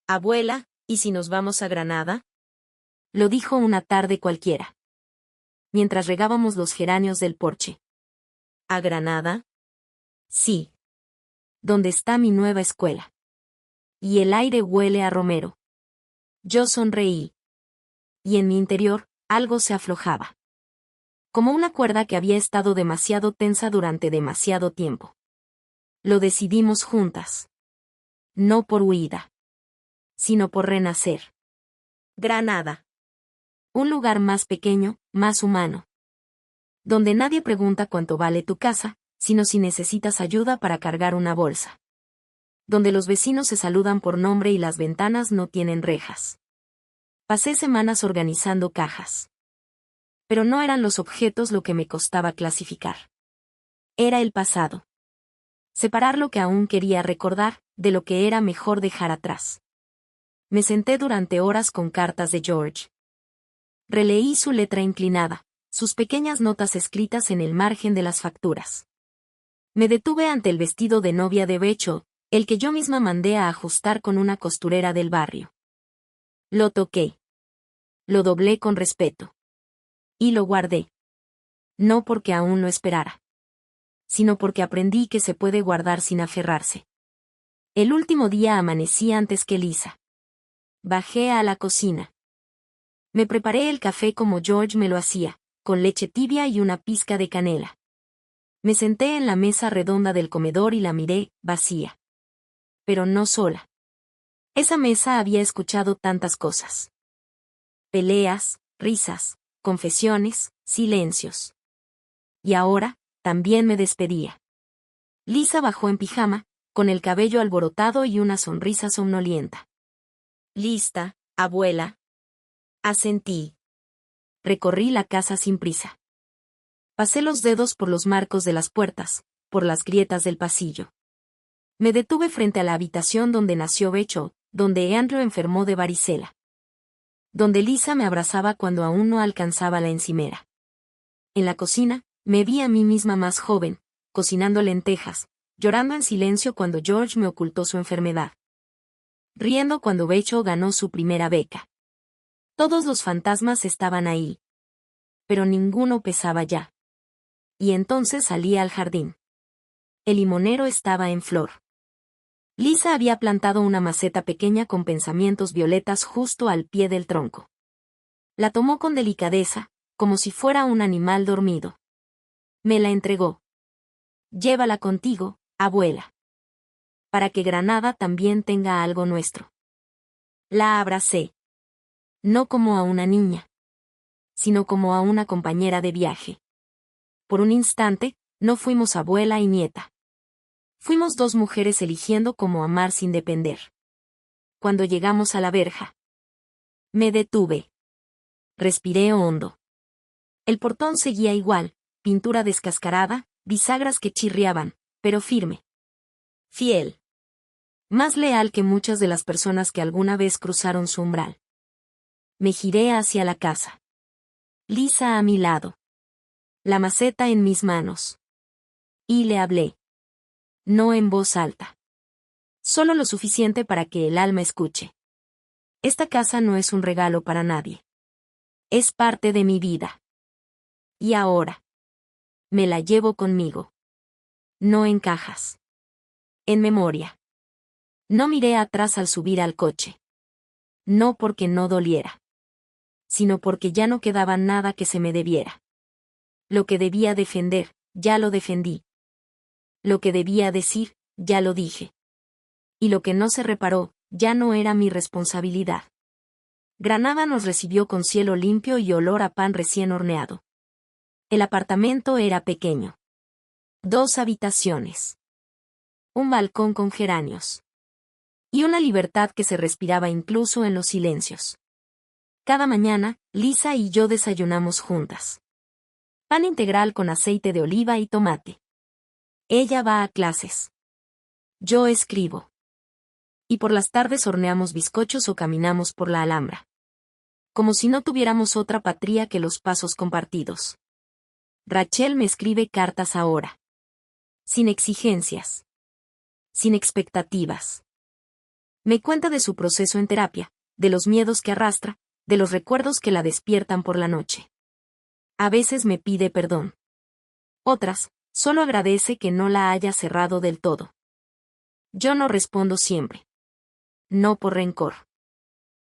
«Abuela, ¿y si nos vamos a Granada?», lo dijo una tarde cualquiera, mientras regábamos los geranios del porche. «¿A Granada?». «Sí. Donde está mi nueva escuela. Y el aire huele a romero». Yo sonreí. Y en mi interior, algo se aflojaba. Como una cuerda que había estado demasiado tensa durante demasiado tiempo. Lo decidimos juntas. No por huida, sino por renacer. Granada. Un lugar más pequeño, más humano. Donde nadie pregunta cuánto vale tu casa, sino si necesitas ayuda para cargar una bolsa. Donde los vecinos se saludan por nombre y las ventanas no tienen rejas. Pasé semanas organizando cajas. Pero no eran los objetos lo que me costaba clasificar. Era el pasado. Separar lo que aún quería recordar, de lo que era mejor dejar atrás. Me senté durante horas con cartas de George. Releí su letra inclinada, sus pequeñas notas escritas en el margen de las facturas. Me detuve ante el vestido de novia de Rachel, el que yo misma mandé a ajustar con una costurera del barrio. Lo toqué. Lo doblé con respeto. Y lo guardé. No porque aún lo esperara, sino porque aprendí que se puede guardar sin aferrarse. El último día amanecí antes que Lisa. Bajé a la cocina. Me preparé el café como George me lo hacía, con leche tibia y una pizca de canela. Me senté en la mesa redonda del comedor y la miré, vacía. Pero no sola. Esa mesa había escuchado tantas cosas. Peleas, risas, confesiones, silencios. Y ahora, también me despedía. Lisa bajó en pijama, con el cabello alborotado y una sonrisa somnolienta. «¿Lista, abuela?» Asentí. Recorrí la casa sin prisa. Pasé los dedos por los marcos de las puertas, por las grietas del pasillo. Me detuve frente a la habitación donde nació Becho, donde Andrew enfermó de varicela. Donde Lisa me abrazaba cuando aún no alcanzaba la encimera. En la cocina, me vi a mí misma más joven, cocinando lentejas, llorando en silencio cuando George me ocultó su enfermedad. Riendo cuando Becho ganó su primera beca. Todos los fantasmas estaban ahí. Pero ninguno pesaba ya. Y entonces salí al jardín. El limonero estaba en flor. Lisa había plantado una maceta pequeña con pensamientos violetas justo al pie del tronco. La tomó con delicadeza, como si fuera un animal dormido. Me la entregó. «Llévala contigo, abuela. Para que Granada también tenga algo nuestro». La abracé. No como a una niña, sino como a una compañera de viaje. Por un instante, no fuimos abuela y nieta. Fuimos dos mujeres eligiendo cómo amar sin depender. Cuando llegamos a la verja, me detuve. Respiré hondo. El portón seguía igual, pintura descascarada, bisagras que chirriaban, pero firme. Fiel. Más leal que muchas de las personas que alguna vez cruzaron su umbral. Me giré hacia la casa. Lisa a mi lado. La maceta en mis manos. Y le hablé. No en voz alta. Solo lo suficiente para que el alma escuche. Esta casa no es un regalo para nadie. Es parte de mi vida. Y ahora. Me la llevo conmigo. No en cajas. En memoria. No miré atrás al subir al coche. No porque no doliera. Sino porque ya no quedaba nada que se me debiera. Lo que debía defender, ya lo defendí. Lo que debía decir, ya lo dije. Y lo que no se reparó, ya no era mi responsabilidad. Granada nos recibió con cielo limpio y olor a pan recién horneado. El apartamento era pequeño. 2 habitaciones. Un balcón con geranios. Y una libertad que se respiraba incluso en los silencios. Cada mañana, Lisa y yo desayunamos juntas. Pan integral con aceite de oliva y tomate. Ella va a clases. Yo escribo. Y por las tardes horneamos bizcochos o caminamos por la Alhambra. Como si no tuviéramos otra patria que los pasos compartidos. Rachel me escribe cartas ahora. Sin exigencias. Sin expectativas. Me cuenta de su proceso en terapia, de los miedos que arrastra, de los recuerdos que la despiertan por la noche. A veces me pide perdón. Otras, solo agradece que no la haya cerrado del todo. Yo no respondo siempre. No por rencor.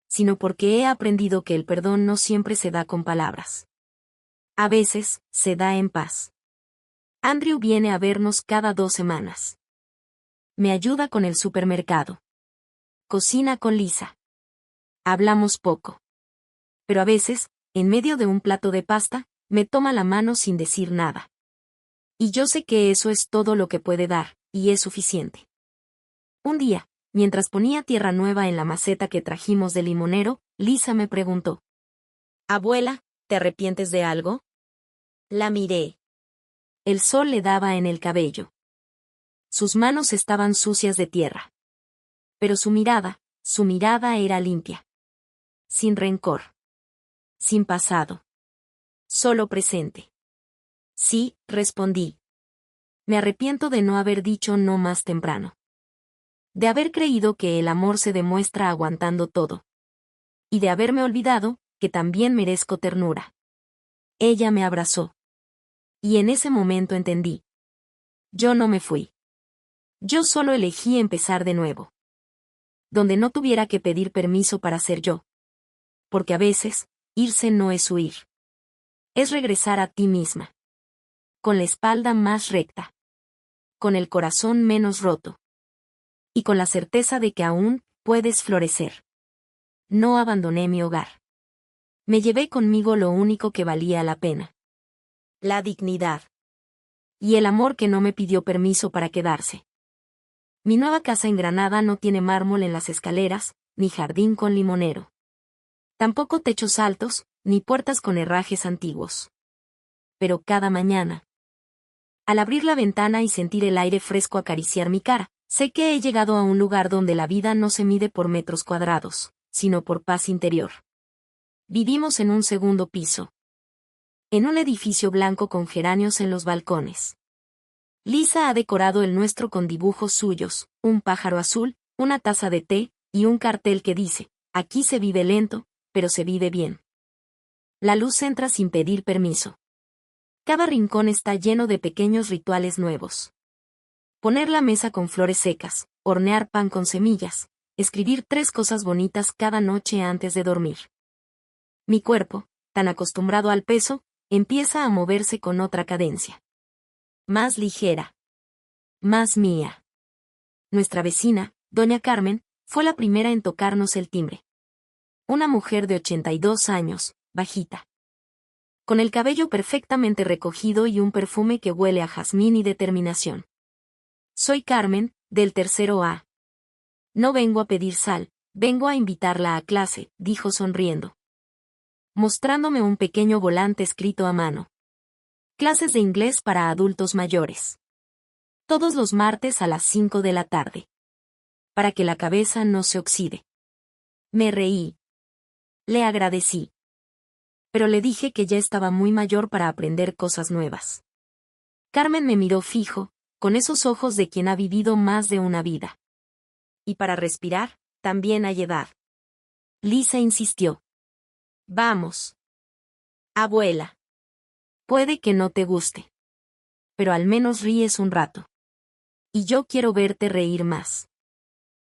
Sino porque he aprendido que el perdón no siempre se da con palabras. A veces, se da en paz. Andrew viene a vernos cada 2 semanas. Me ayuda con el supermercado. Cocina con Lisa. Hablamos poco. Pero a veces, en medio de un plato de pasta, me toma la mano sin decir nada. Y yo sé que eso es todo lo que puede dar, y es suficiente. Un día, mientras ponía tierra nueva en la maceta que trajimos del limonero, Lisa me preguntó. «Abuela, ¿te arrepientes de algo?» La miré. El sol le daba en el cabello. Sus manos estaban sucias de tierra. Pero su mirada era limpia. Sin rencor. Sin pasado. Solo presente. Sí, respondí. Me arrepiento de no haber dicho no más temprano. De haber creído que el amor se demuestra aguantando todo. Y de haberme olvidado, que también merezco ternura. Ella me abrazó. Y en ese momento entendí. Yo no me fui. Yo solo elegí empezar de nuevo. Donde no tuviera que pedir permiso para ser yo. Porque a veces, irse no es huir. Es regresar a ti misma. Con la espalda más recta. Con el corazón menos roto. Y con la certeza de que aún puedes florecer. No abandoné mi hogar. Me llevé conmigo lo único que valía la pena. La dignidad. Y el amor que no me pidió permiso para quedarse. Mi nueva casa en Granada no tiene mármol en las escaleras, ni jardín con limonero. Tampoco techos altos, ni puertas con herrajes antiguos. Pero cada mañana, al abrir la ventana y sentir el aire fresco acariciar mi cara, sé que he llegado a un lugar donde la vida no se mide por metros cuadrados, sino por paz interior. Vivimos en un segundo piso. En un edificio blanco con geranios en los balcones. Lisa ha decorado el nuestro con dibujos suyos, un pájaro azul, una taza de té, y un cartel que dice, aquí se vive lento, pero se vive bien. La luz entra sin pedir permiso. Cada rincón está lleno de pequeños rituales nuevos. Poner la mesa con flores secas, hornear pan con semillas, escribir 3 cosas bonitas cada noche antes de dormir. Mi cuerpo, tan acostumbrado al peso, empieza a moverse con otra cadencia. Más ligera. Más mía. Nuestra vecina, doña Carmen, fue la primera en tocarnos el timbre. Una mujer de 82 años, bajita. Con el cabello perfectamente recogido y un perfume que huele a jazmín y determinación. Soy Carmen, del tercero A. No vengo a pedir sal, vengo a invitarla a clase, dijo sonriendo. Mostrándome un pequeño volante escrito a mano. Clases de inglés para adultos mayores. Todos los martes a las 5 de la tarde. Para que la cabeza no se oxide. Me reí. Le agradecí. Pero le dije que ya estaba muy mayor para aprender cosas nuevas. Carmen me miró fijo, con esos ojos de quien ha vivido más de una vida. Y para respirar, también hay edad. Lisa insistió. Vamos. Abuela. Puede que no te guste. Pero al menos ríes un rato. Y yo quiero verte reír más.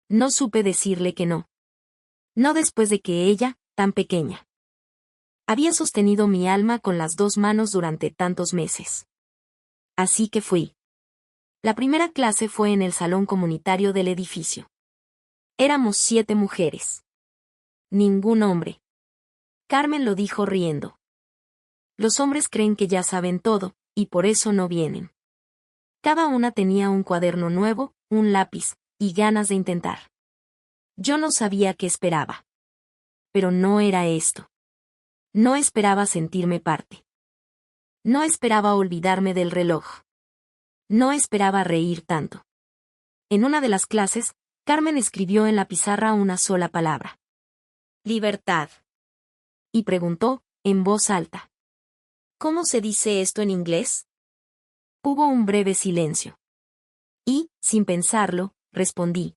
No supe decirle que no. No después de que ella, tan pequeña, había sostenido mi alma con las 2 manos durante tantos meses. Así que fui. La primera clase fue en el salón comunitario del edificio. Éramos 7 mujeres. Ningún hombre. Carmen lo dijo riendo. Los hombres creen que ya saben todo, y por eso no vienen. Cada una tenía un cuaderno nuevo, un lápiz, y ganas de intentar. Yo no sabía qué esperaba. Pero no era esto. No esperaba sentirme parte. No esperaba olvidarme del reloj. No esperaba reír tanto. En una de las clases, Carmen escribió en la pizarra una sola palabra. Libertad. Y preguntó, en voz alta. ¿Cómo se dice esto en inglés? Hubo un breve silencio. Y, sin pensarlo, respondí.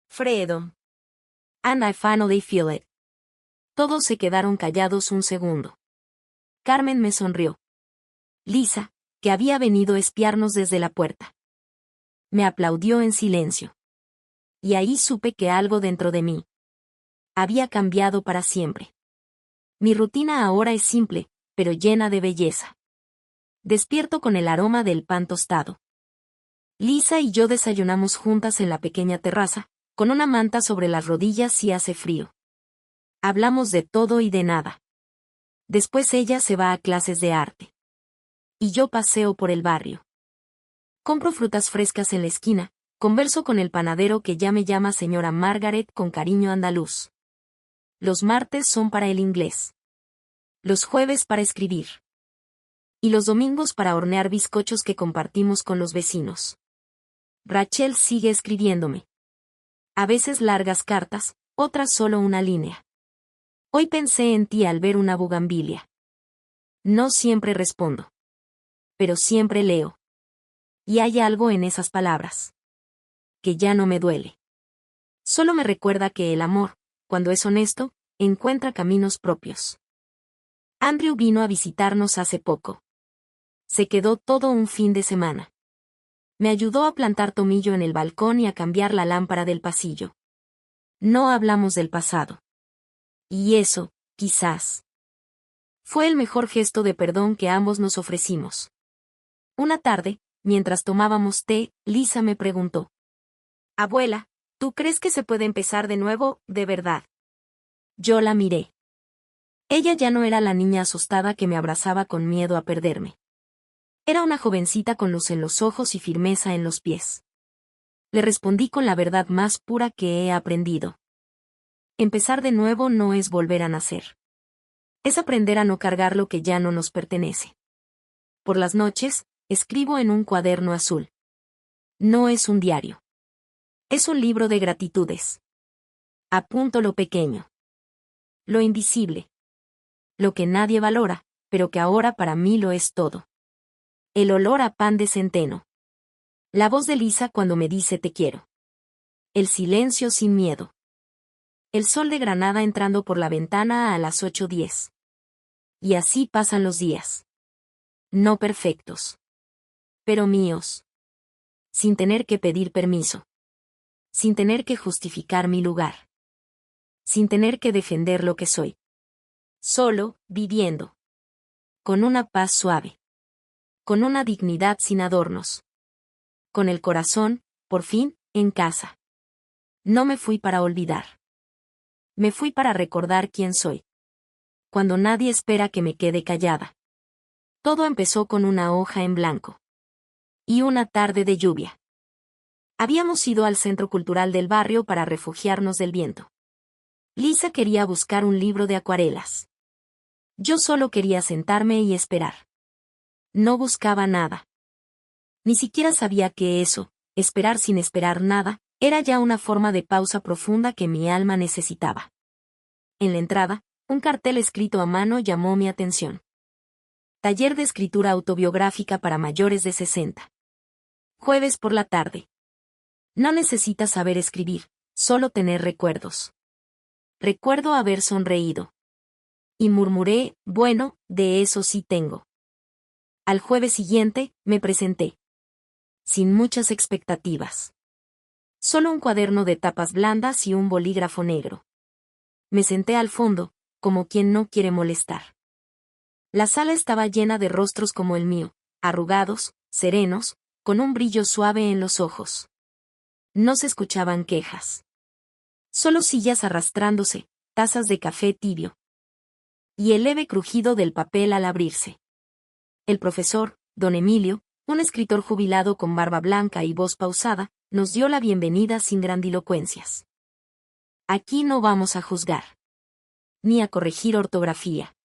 Freedom. And I finally feel it. Todos se quedaron callados un segundo. Carmen me sonrió. Lisa, que había venido a espiarnos desde la puerta. Me aplaudió en silencio. Y ahí supe que algo dentro de mí había cambiado para siempre. Mi rutina ahora es simple, pero llena de belleza. Despierto con el aroma del pan tostado. Lisa y yo desayunamos juntas en la pequeña terraza, con una manta sobre las rodillas si hace frío. Hablamos de todo y de nada. Después ella se va a clases de arte. Y yo paseo por el barrio. Compro frutas frescas en la esquina, converso con el panadero que ya me llama señora Margaret con cariño andaluz. Los martes son para el inglés. Los jueves para escribir. Y los domingos para hornear bizcochos que compartimos con los vecinos. Rachel sigue escribiéndome. A veces largas cartas, otras solo una línea. Hoy pensé en ti al ver una bugambilia. No siempre respondo. Pero siempre leo. Y hay algo en esas palabras que ya no me duele. Solo me recuerda que el amor, cuando es honesto, encuentra caminos propios. Andrew vino a visitarnos hace poco. Se quedó todo un fin de semana. Me ayudó a plantar tomillo en el balcón y a cambiar la lámpara del pasillo. No hablamos del pasado. Y eso, quizás, fue el mejor gesto de perdón que ambos nos ofrecimos. Una tarde, mientras tomábamos té, Lisa me preguntó. Abuela, ¿tú crees que se puede empezar de nuevo, de verdad? Yo la miré. Ella ya no era la niña asustada que me abrazaba con miedo a perderme. Era una jovencita con luz en los ojos y firmeza en los pies. Le respondí con la verdad más pura que he aprendido. Empezar de nuevo no es volver a nacer. Es aprender a no cargar lo que ya no nos pertenece. Por las noches, escribo en un cuaderno azul. No es un diario. Es un libro de gratitudes. Apunto lo pequeño. Lo invisible. Lo que nadie valora, pero que ahora para mí lo es todo. El olor a pan de centeno. La voz de Lisa cuando me dice te quiero. El silencio sin miedo. El sol de Granada entrando por la ventana a las 8:10. Y así pasan los días. No perfectos. Pero míos. Sin tener que pedir permiso. Sin tener que justificar mi lugar. Sin tener que defender lo que soy. Solo, viviendo. Con una paz suave. Con una dignidad sin adornos. Con el corazón, por fin, en casa. No me fui para olvidar. Me fui para recordar quién soy. Cuando nadie espera que me quede callada. Todo empezó con una hoja en blanco. Y una tarde de lluvia. Habíamos ido al centro cultural del barrio para refugiarnos del viento. Lisa quería buscar un libro de acuarelas. Yo solo quería sentarme y esperar. No buscaba nada. Ni siquiera sabía que eso, esperar sin esperar nada, era ya una forma de pausa profunda que mi alma necesitaba. En la entrada, un cartel escrito a mano llamó mi atención. Taller de escritura autobiográfica para mayores de 60. Jueves por la tarde. No necesitas saber escribir, solo tener recuerdos. Recuerdo haber sonreído. Y murmuré, bueno, de eso sí tengo. Al jueves siguiente, me presenté. Sin muchas expectativas. Solo un cuaderno de tapas blandas y un bolígrafo negro. Me senté al fondo, como quien no quiere molestar. La sala estaba llena de rostros como el mío, arrugados, serenos, con un brillo suave en los ojos. No se escuchaban quejas. Solo sillas arrastrándose, tazas de café tibio. Y el leve crujido del papel al abrirse. El profesor, don Emilio, un escritor jubilado con barba blanca y voz pausada, nos dio la bienvenida sin grandilocuencias. Aquí no vamos a juzgar. Ni a corregir ortografía.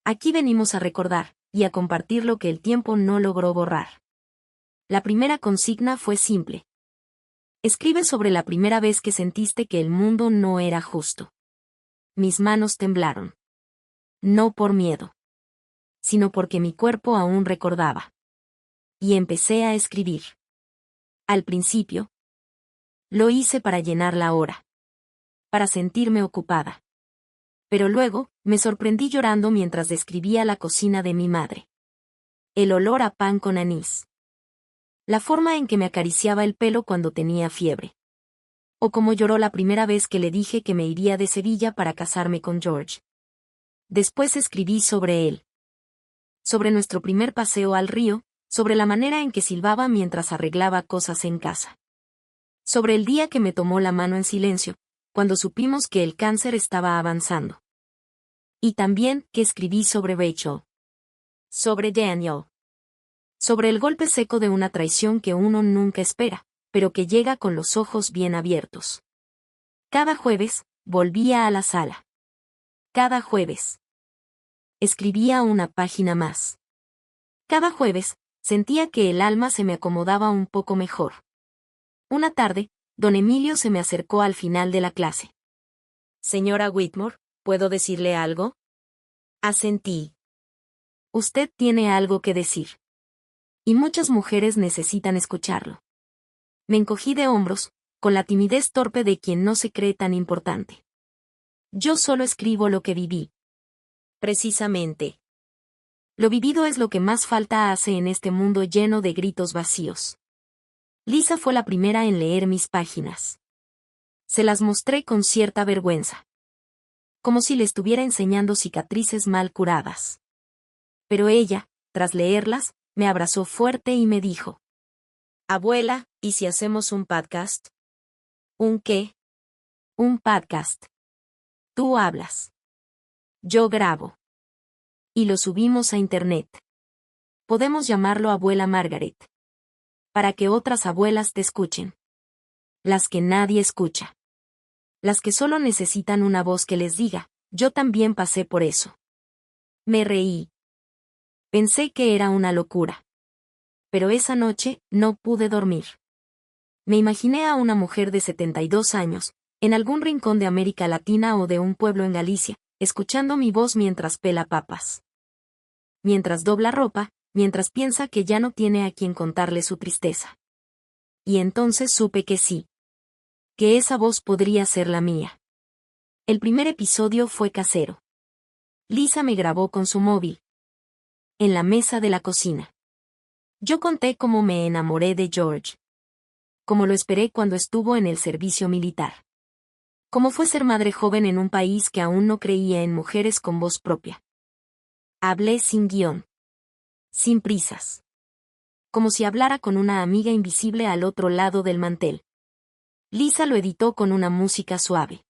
Aquí venimos a recordar, y a compartir lo que el tiempo no logró borrar. La primera consigna fue simple. Escribe sobre la primera vez que sentiste que el mundo no era justo. Mis manos temblaron. No por miedo. Sino porque mi cuerpo aún recordaba. Y empecé a escribir. Al principio. Lo hice para llenar la hora. Para sentirme ocupada. Pero luego, me sorprendí llorando mientras describía la cocina de mi madre. El olor a pan con anís. La forma en que me acariciaba el pelo cuando tenía fiebre. O como lloró la primera vez que le dije que me iría de Sevilla para casarme con George. Después escribí sobre él. Sobre nuestro primer paseo al río, sobre la manera en que silbaba mientras arreglaba cosas en casa. Sobre el día que me tomó la mano en silencio, cuando supimos que el cáncer estaba avanzando. Y también que escribí sobre Rachel. Sobre Daniel. Sobre el golpe seco de una traición que uno nunca espera, pero que llega con los ojos bien abiertos. Cada jueves, volvía a la sala. Cada jueves. Escribía una página más. Cada jueves, sentía que el alma se me acomodaba un poco mejor. Una tarde, don Emilio se me acercó al final de la clase. Señora Whitmore, ¿puedo decirle algo? Asentí. Usted tiene algo que decir. Y muchas mujeres necesitan escucharlo. Me encogí de hombros, con la timidez torpe de quien no se cree tan importante. Yo solo escribo lo que viví. Precisamente. Lo vivido es lo que más falta hace en este mundo lleno de gritos vacíos. Lisa fue la primera en leer mis páginas. Se las mostré con cierta vergüenza. Como si le estuviera enseñando cicatrices mal curadas. Pero ella, tras leerlas, me abrazó fuerte y me dijo: Abuela, ¿y si hacemos un podcast? ¿Un qué? Un podcast. Tú hablas. Yo grabo. Y lo subimos a internet. Podemos llamarlo Abuela Margaret. Para que otras abuelas te escuchen. las que nadie escucha. Las que solo necesitan una voz que les diga, yo también pasé por eso. Me reí. Pensé que era una locura. Pero esa noche, no pude dormir. Me imaginé a una mujer de 72 años, en algún rincón de América Latina o de un pueblo en Galicia, escuchando mi voz mientras pela papas. Mientras dobla ropa, mientras piensa que ya no tiene a quien contarle su tristeza. Y entonces supe que sí. Que esa voz podría ser la mía. El primer episodio fue casero. Lisa me grabó con su móvil. En la mesa de la cocina. Yo conté cómo me enamoré de George. Cómo lo esperé cuando estuvo en el servicio militar. Cómo fue ser madre joven en un país que aún no creía en mujeres con voz propia. Hablé sin guión. Sin prisas. Como si hablara con una amiga invisible al otro lado del mantel. Lisa lo editó con una música suave.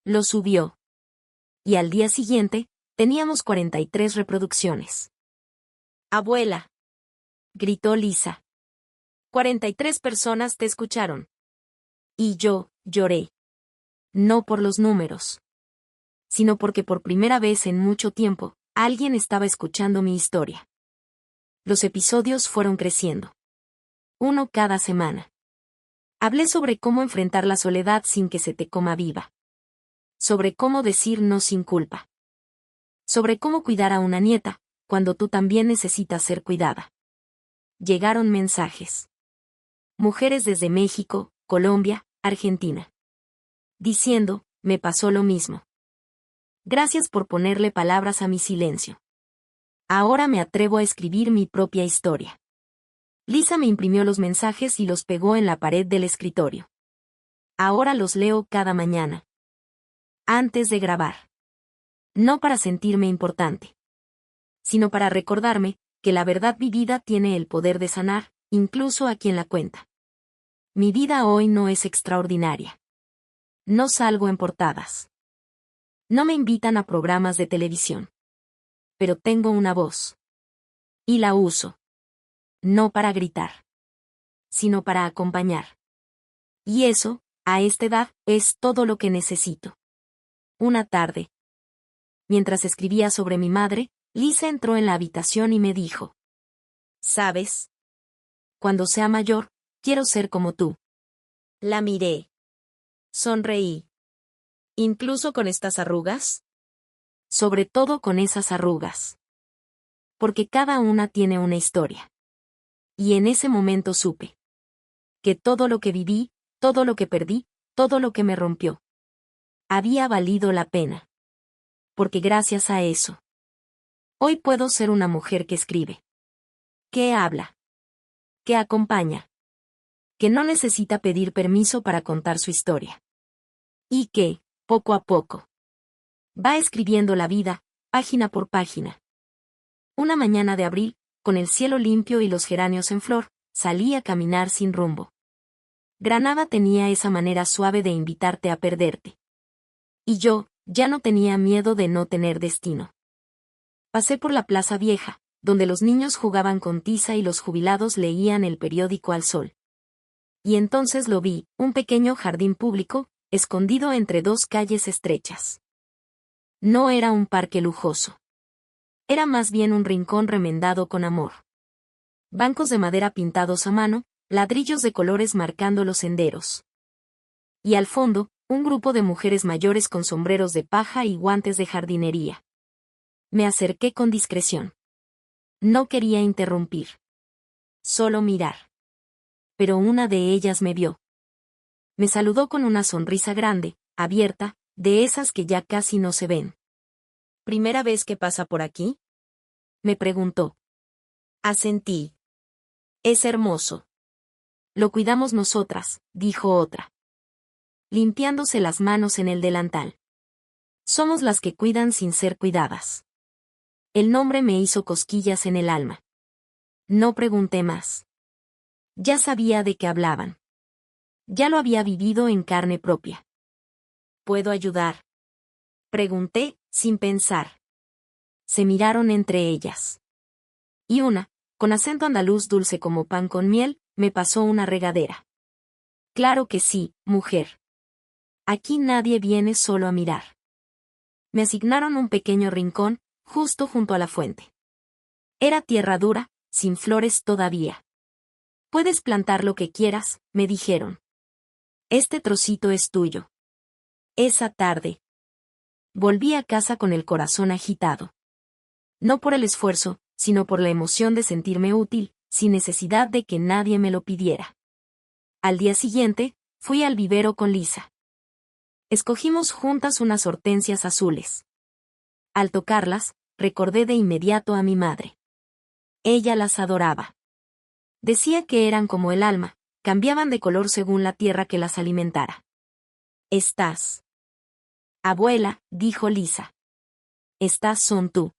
Lo subió. Y al día siguiente, teníamos 43 reproducciones. Abuela. Gritó Lisa. 43 personas te escucharon. Y yo, lloré. No por los números. Sino porque por primera vez en mucho tiempo, alguien estaba escuchando mi historia. Los episodios fueron creciendo. Uno cada semana. Hablé sobre cómo enfrentar la soledad sin que se te coma viva. Sobre cómo decir no sin culpa. Sobre cómo cuidar a una nieta, cuando tú también necesitas ser cuidada. Llegaron mensajes. Mujeres desde México, Colombia, Argentina. Diciendo, me pasó lo mismo. Gracias por ponerle palabras a mi silencio. Ahora me atrevo a escribir mi propia historia. Lisa me imprimió los mensajes y los pegó en la pared del escritorio. Ahora los leo cada mañana. Antes de grabar. No para sentirme importante. Sino para recordarme que la verdad vivida tiene el poder de sanar, incluso a quien la cuenta. Mi vida hoy no es extraordinaria. No salgo en portadas. No me invitan a programas de televisión. Pero tengo una voz. Y la uso. No para gritar. Sino para acompañar. Y eso, a esta edad, es todo lo que necesito. Una tarde. Mientras escribía sobre mi madre, Lisa entró en la habitación y me dijo. ¿Sabes? Cuando sea mayor, quiero ser como tú. La miré. Sonreí. ¿Incluso con estas arrugas? Sobre todo con esas arrugas. Porque cada una tiene una historia. Y en ese momento supe. Que todo lo que viví, todo lo que perdí, todo lo que me rompió. Había valido la pena. Porque gracias a eso. Hoy puedo ser una mujer que escribe. Que habla. Que acompaña. Que no necesita pedir permiso para contar su historia. Y que, poco a poco, va escribiendo la vida, página por página. Una mañana de abril, con el cielo limpio y los geranios en flor, salí a caminar sin rumbo. Granada tenía esa manera suave de invitarte a perderte. Y yo, ya no tenía miedo de no tener destino. Pasé por la Plaza Vieja, donde los niños jugaban con tiza y los jubilados leían el periódico al sol. Y entonces lo vi, un pequeño jardín público, escondido entre dos calles estrechas. No era un parque lujoso. Era más bien un rincón remendado con amor. Bancos de madera pintados a mano, ladrillos de colores marcando los senderos. Y al fondo, un grupo de mujeres mayores con sombreros de paja y guantes de jardinería. Me acerqué con discreción. No quería interrumpir. Solo mirar. Pero una de ellas me vio. Me saludó con una sonrisa grande, abierta, de esas que ya casi no se ven. ¿Primera vez que pasa por aquí? Me preguntó. Asentí. Es hermoso. Lo cuidamos nosotras, dijo otra. Limpiándose las manos en el delantal. Somos las que cuidan sin ser cuidadas. El nombre me hizo cosquillas en el alma. No pregunté más. Ya sabía de qué hablaban. Ya lo había vivido en carne propia. ¿Puedo ayudar? Pregunté, sin pensar. Se miraron entre ellas. Y una, con acento andaluz dulce como pan con miel, me pasó una regadera. Claro que sí, mujer. Aquí nadie viene solo a mirar. Me asignaron un pequeño rincón, justo junto a la fuente. Era tierra dura, sin flores todavía. Puedes plantar lo que quieras, me dijeron. Este trocito es tuyo. Esa tarde. Volví a casa con el corazón agitado. No por el esfuerzo, sino por la emoción de sentirme útil, sin necesidad de que nadie me lo pidiera. Al día siguiente, fui al vivero con Lisa. Escogimos juntas unas hortensias azules. Al tocarlas, recordé de inmediato a mi madre. Ella las adoraba. Decía que eran como el alma, cambiaban de color según la tierra que las alimentara. Estas. Abuela, dijo Lisa. Estas son tú.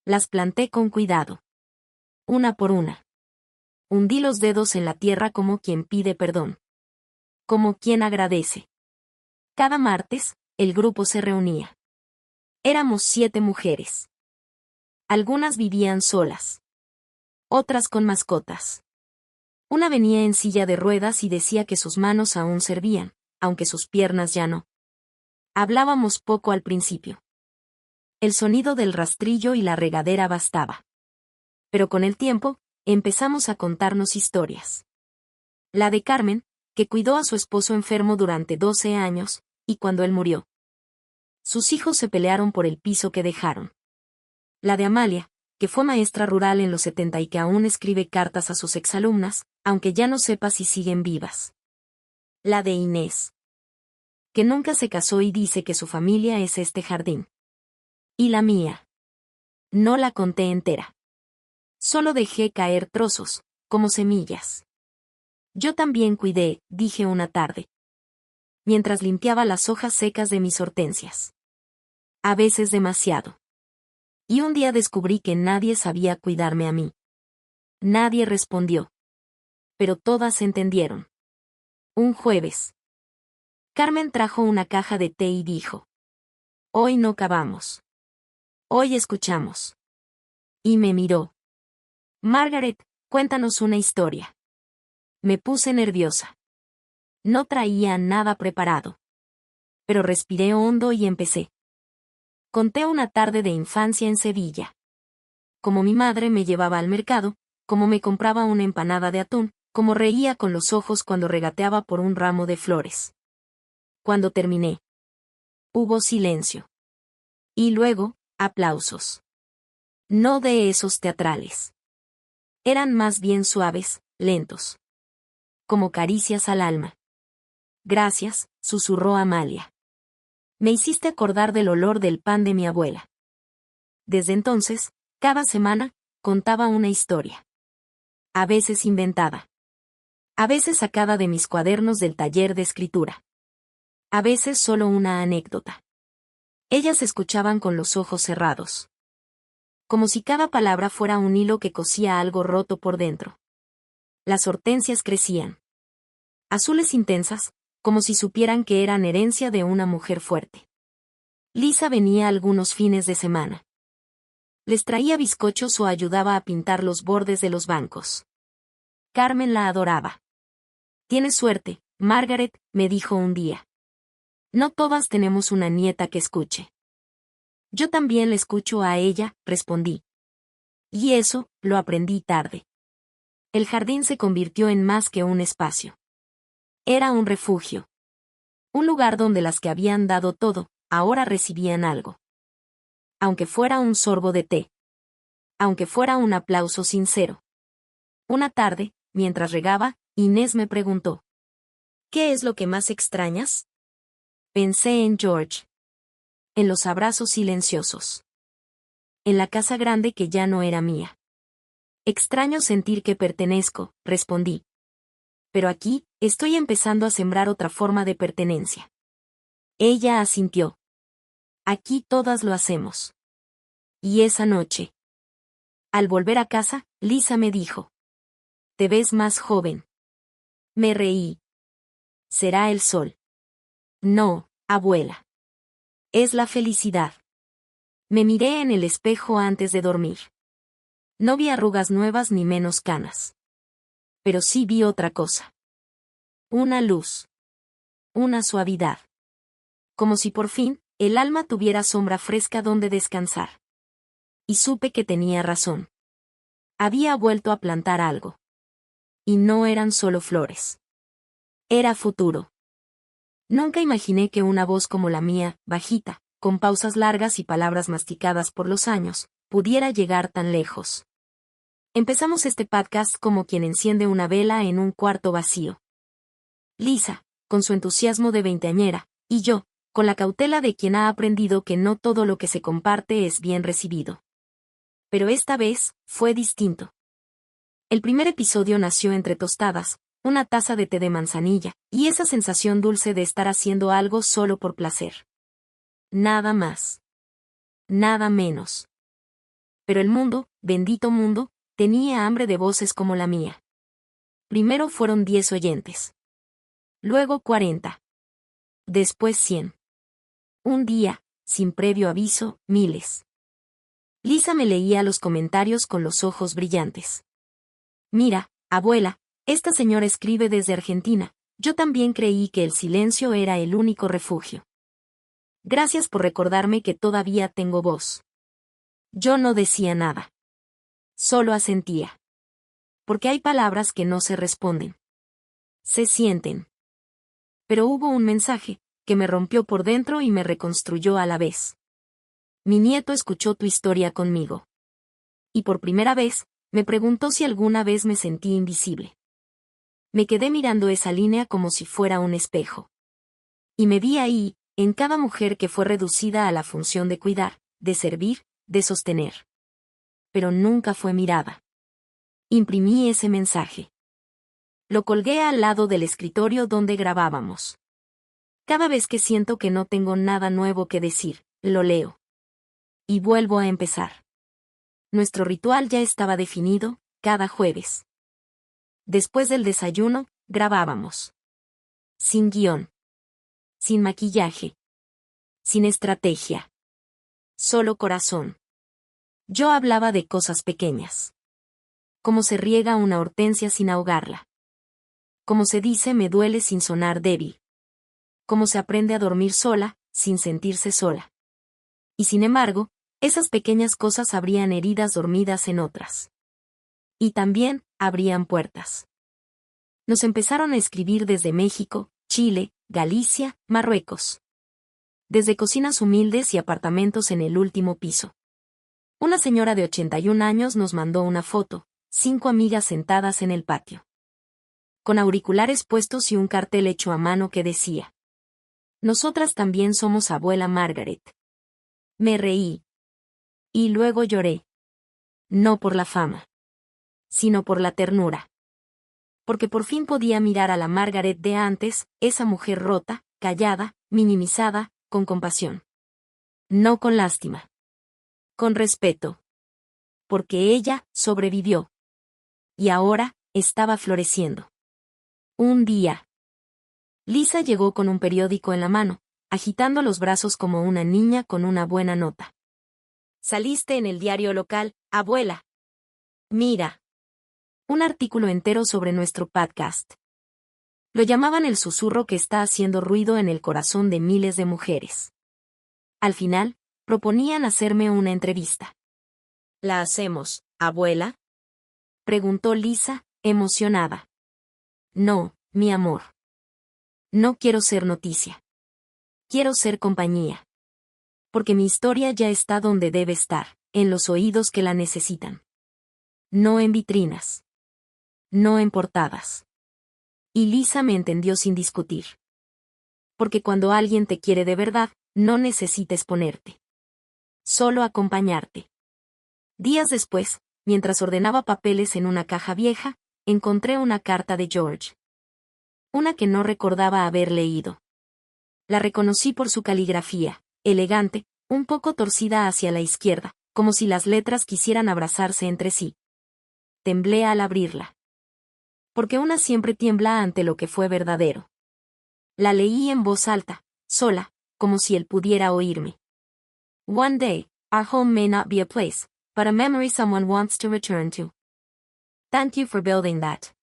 Las planté con cuidado. Una por una. Hundí los dedos en la tierra como quien pide perdón. Como quien agradece. Cada martes, el grupo se reunía. Éramos 7 mujeres. Algunas vivían solas. Otras con mascotas. Una venía en silla de ruedas y decía que sus manos aún servían, aunque sus piernas ya no. Hablábamos poco al principio. El sonido del rastrillo y la regadera bastaba. Pero con el tiempo, empezamos a contarnos historias. La de Carmen, que cuidó a su esposo enfermo durante 12 años, y cuando él murió. Sus hijos se pelearon por el piso que dejaron. La de Amalia, que fue maestra rural en los 70 y que aún escribe cartas a sus exalumnas, aunque ya no sepa si siguen vivas. La de Inés, que nunca se casó y dice que su familia es este jardín. Y la mía. No la conté entera. Solo dejé caer trozos, como semillas. Yo también cuidé, dije una tarde, mientras limpiaba las hojas secas de mis hortensias. A veces demasiado. Y un día descubrí que nadie sabía cuidarme a mí. Nadie respondió. Pero todas entendieron. Un jueves. Carmen trajo una caja de té y dijo: Hoy no cavamos. Hoy escuchamos. Y me miró. Margaret, cuéntanos una historia. Me puse nerviosa. No traía nada preparado. Pero respiré hondo y empecé. Conté una tarde de infancia en Sevilla. Como mi madre me llevaba al mercado, como me compraba una empanada de atún, como reía con los ojos cuando regateaba por un ramo de flores. Cuando terminé, hubo silencio. Y luego, aplausos. No de esos teatrales. Eran más bien suaves, lentos. Como caricias al alma. Gracias, susurró Amalia. Me hiciste acordar del olor del pan de mi abuela. Desde entonces, cada semana, contaba una historia. A veces inventada. A veces sacada de mis cuadernos del taller de escritura. A veces solo una anécdota. Ellas escuchaban con los ojos cerrados. Como si cada palabra fuera un hilo que cosía algo roto por dentro. Las hortensias crecían. Azules intensas, como si supieran que eran herencia de una mujer fuerte. Lisa venía algunos fines de semana. Les traía bizcochos o ayudaba a pintar los bordes de los bancos. Carmen la adoraba. Tienes suerte, Margaret, me dijo un día. No todas tenemos una nieta que escuche. Yo también le escucho a ella, respondí. Y eso, lo aprendí tarde. El jardín se convirtió en más que un espacio. Era un refugio. Un lugar donde las que habían dado todo, ahora recibían algo. Aunque fuera un sorbo de té. Aunque fuera un aplauso sincero. Una tarde, mientras regaba, Inés me preguntó: ¿Qué es lo que más extrañas? Pensé en George. En los abrazos silenciosos. En la casa grande que ya no era mía. Extraño sentir que pertenezco, respondí. Pero aquí, estoy empezando a sembrar otra forma de pertenencia. Ella asintió. Aquí todas lo hacemos. Y esa noche. Al volver a casa, Lisa me dijo: Te ves más joven. Me reí. Será el sol. No, abuela. Es la felicidad. Me miré en el espejo antes de dormir. No vi arrugas nuevas ni menos canas. Pero sí vi otra cosa. Una luz. Una suavidad. Como si por fin, el alma tuviera sombra fresca donde descansar. Y supe que tenía razón. Había vuelto a plantar algo. Y no eran solo flores. Era futuro. Nunca imaginé que una voz como la mía, bajita, con pausas largas y palabras masticadas por los años, pudiera llegar tan lejos. Empezamos este podcast como quien enciende una vela en un cuarto vacío. Lisa, con su entusiasmo de veinteañera, y yo, con la cautela de quien ha aprendido que no todo lo que se comparte es bien recibido. Pero esta vez, fue distinto. El primer episodio nació entre tostadas, una taza de té de manzanilla, y esa sensación dulce de estar haciendo algo solo por placer. Nada más. Nada menos. Pero el mundo, bendito mundo, tenía hambre de voces como la mía. Primero fueron 10 oyentes. Luego 40. Después 100. Un día, sin previo aviso, miles. Lisa me leía los comentarios con los ojos brillantes. Mira, abuela, esta señora escribe desde Argentina. Yo también creí que el silencio era el único refugio. Gracias por recordarme que todavía tengo voz. Yo no decía nada. Solo asentía. Porque hay palabras que no se responden. Se sienten. Pero hubo un mensaje, que me rompió por dentro y me reconstruyó a la vez. Mi nieto escuchó tu historia conmigo. Y por primera vez, me preguntó si alguna vez me sentí invisible. Me quedé mirando esa línea como si fuera un espejo. Y me vi ahí, en cada mujer que fue reducida a la función de cuidar, de servir, de sostener. Pero nunca fue mirada. Imprimí ese mensaje. Lo colgué al lado del escritorio donde grabábamos. Cada vez que siento que no tengo nada nuevo que decir, lo leo. Y vuelvo a empezar. Nuestro ritual ya estaba definido, cada jueves. Después del desayuno, grabábamos. Sin guión. Sin maquillaje. Sin estrategia. Solo corazón. Yo hablaba de cosas pequeñas. Cómo se riega una hortensia sin ahogarla. Cómo se dice me duele sin sonar débil. Cómo se aprende a dormir sola, sin sentirse sola. Y sin embargo, esas pequeñas cosas abrían heridas dormidas en otras. Y también, abrían puertas. Nos empezaron a escribir desde México, Chile, Galicia, Marruecos. Desde cocinas humildes y apartamentos en el último piso. Una señora de 81 años nos mandó una foto, 5 amigas sentadas en el patio. Con auriculares puestos y un cartel hecho a mano que decía: Nosotras también somos abuela Margaret. Me reí. Y luego lloré. No por la fama. Sino por la ternura. Porque por fin podía mirar a la Margaret de antes, esa mujer rota, callada, minimizada, con compasión. No con lástima. Con respeto. Porque ella sobrevivió. Y ahora, estaba floreciendo. Un día. Lisa llegó con un periódico en la mano, agitando los brazos como una niña con una buena nota. Saliste en el diario local, abuela. Mira. Un artículo entero sobre nuestro podcast. Lo llamaban el susurro que está haciendo ruido en el corazón de miles de mujeres. Al final, proponían hacerme una entrevista. ¿La hacemos, abuela?, preguntó Lisa, emocionada. No, mi amor. No quiero ser noticia. Quiero ser compañía. Porque mi historia ya está donde debe estar, en los oídos que la necesitan. No en vitrinas. No en portadas. Y Lisa me entendió sin discutir. Porque cuando alguien te quiere de verdad, no necesitas ponerte. Solo acompañarte. Días después, mientras ordenaba papeles en una caja vieja, encontré una carta de George. Una que no recordaba haber leído. La reconocí por su caligrafía, elegante, un poco torcida hacia la izquierda, como si las letras quisieran abrazarse entre sí. Temblé al abrirla. Porque una siempre tiembla ante lo que fue verdadero. La leí en voz alta, sola, como si él pudiera oírme. One day, our home may not be a place, but a memory someone wants to return to. Thank you for building that.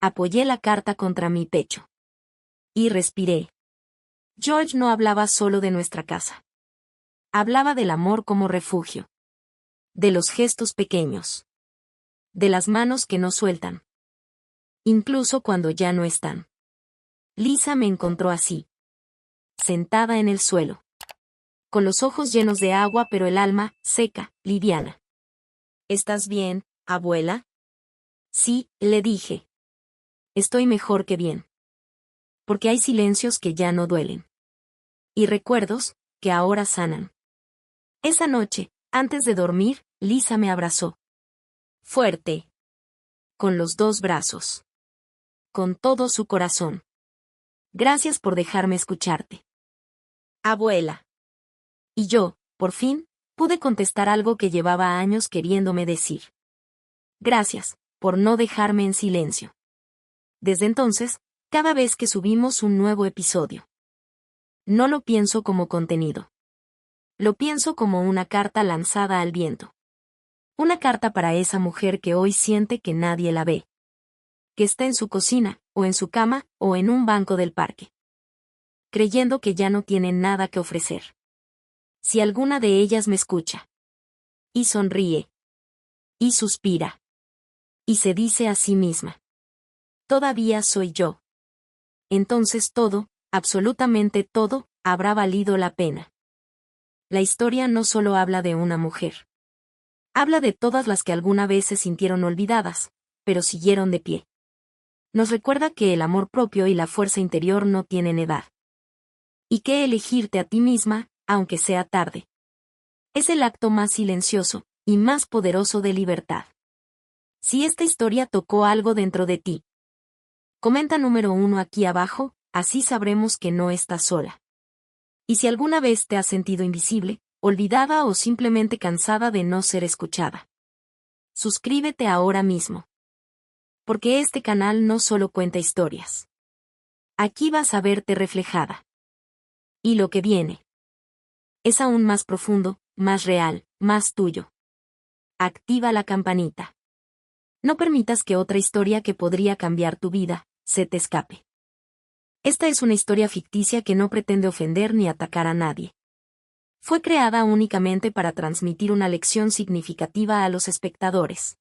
Apoyé la carta contra mi pecho. Y respiré. George no hablaba solo de nuestra casa. Hablaba del amor como refugio. De los gestos pequeños. De las manos que no sueltan. Incluso cuando ya no están. Lisa me encontró así. Sentada en el suelo. Con los ojos llenos de agua pero el alma, seca, liviana. ¿Estás bien, abuela? Sí, le dije. Estoy mejor que bien. Porque hay silencios que ya no duelen. Y recuerdos, que ahora sanan. Esa noche, antes de dormir, Lisa me abrazó. Fuerte. Con los dos brazos. Con todo su corazón. Gracias por dejarme escucharte. Abuela. Y yo, por fin, pude contestar algo que llevaba años queriéndome decir. Gracias, por no dejarme en silencio. Desde entonces, cada vez que subimos un nuevo episodio. No lo pienso como contenido. Lo pienso como una carta lanzada al viento. Una carta para esa mujer que hoy siente que nadie la ve. Que está en su cocina, o en su cama, o en un banco del parque. Creyendo que ya no tiene nada que ofrecer. Si alguna de ellas me escucha. Y sonríe. Y suspira. Y se dice a sí misma. Todavía soy yo. Entonces todo, absolutamente todo, habrá valido la pena. La historia no solo habla de una mujer. Habla de todas las que alguna vez se sintieron olvidadas, pero siguieron de pie. Nos recuerda que el amor propio y la fuerza interior no tienen edad. Y que elegirte a ti misma, aunque sea tarde. Es el acto más silencioso, y más poderoso de libertad. Si esta historia tocó algo dentro de ti. Comenta número 1 aquí abajo, así sabremos que no estás sola. Y si alguna vez te has sentido invisible, olvidada o simplemente cansada de no ser escuchada. Suscríbete ahora mismo. Porque este canal no solo cuenta historias. Aquí vas a verte reflejada. Y lo que viene. Es aún más profundo, más real, más tuyo. Activa la campanita. No permitas que otra historia que podría cambiar tu vida, se te escape. Esta es una historia ficticia que no pretende ofender ni atacar a nadie. Fue creada únicamente para transmitir una lección significativa a los espectadores.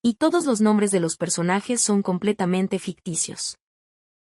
Y todos los nombres de los personajes son completamente ficticios.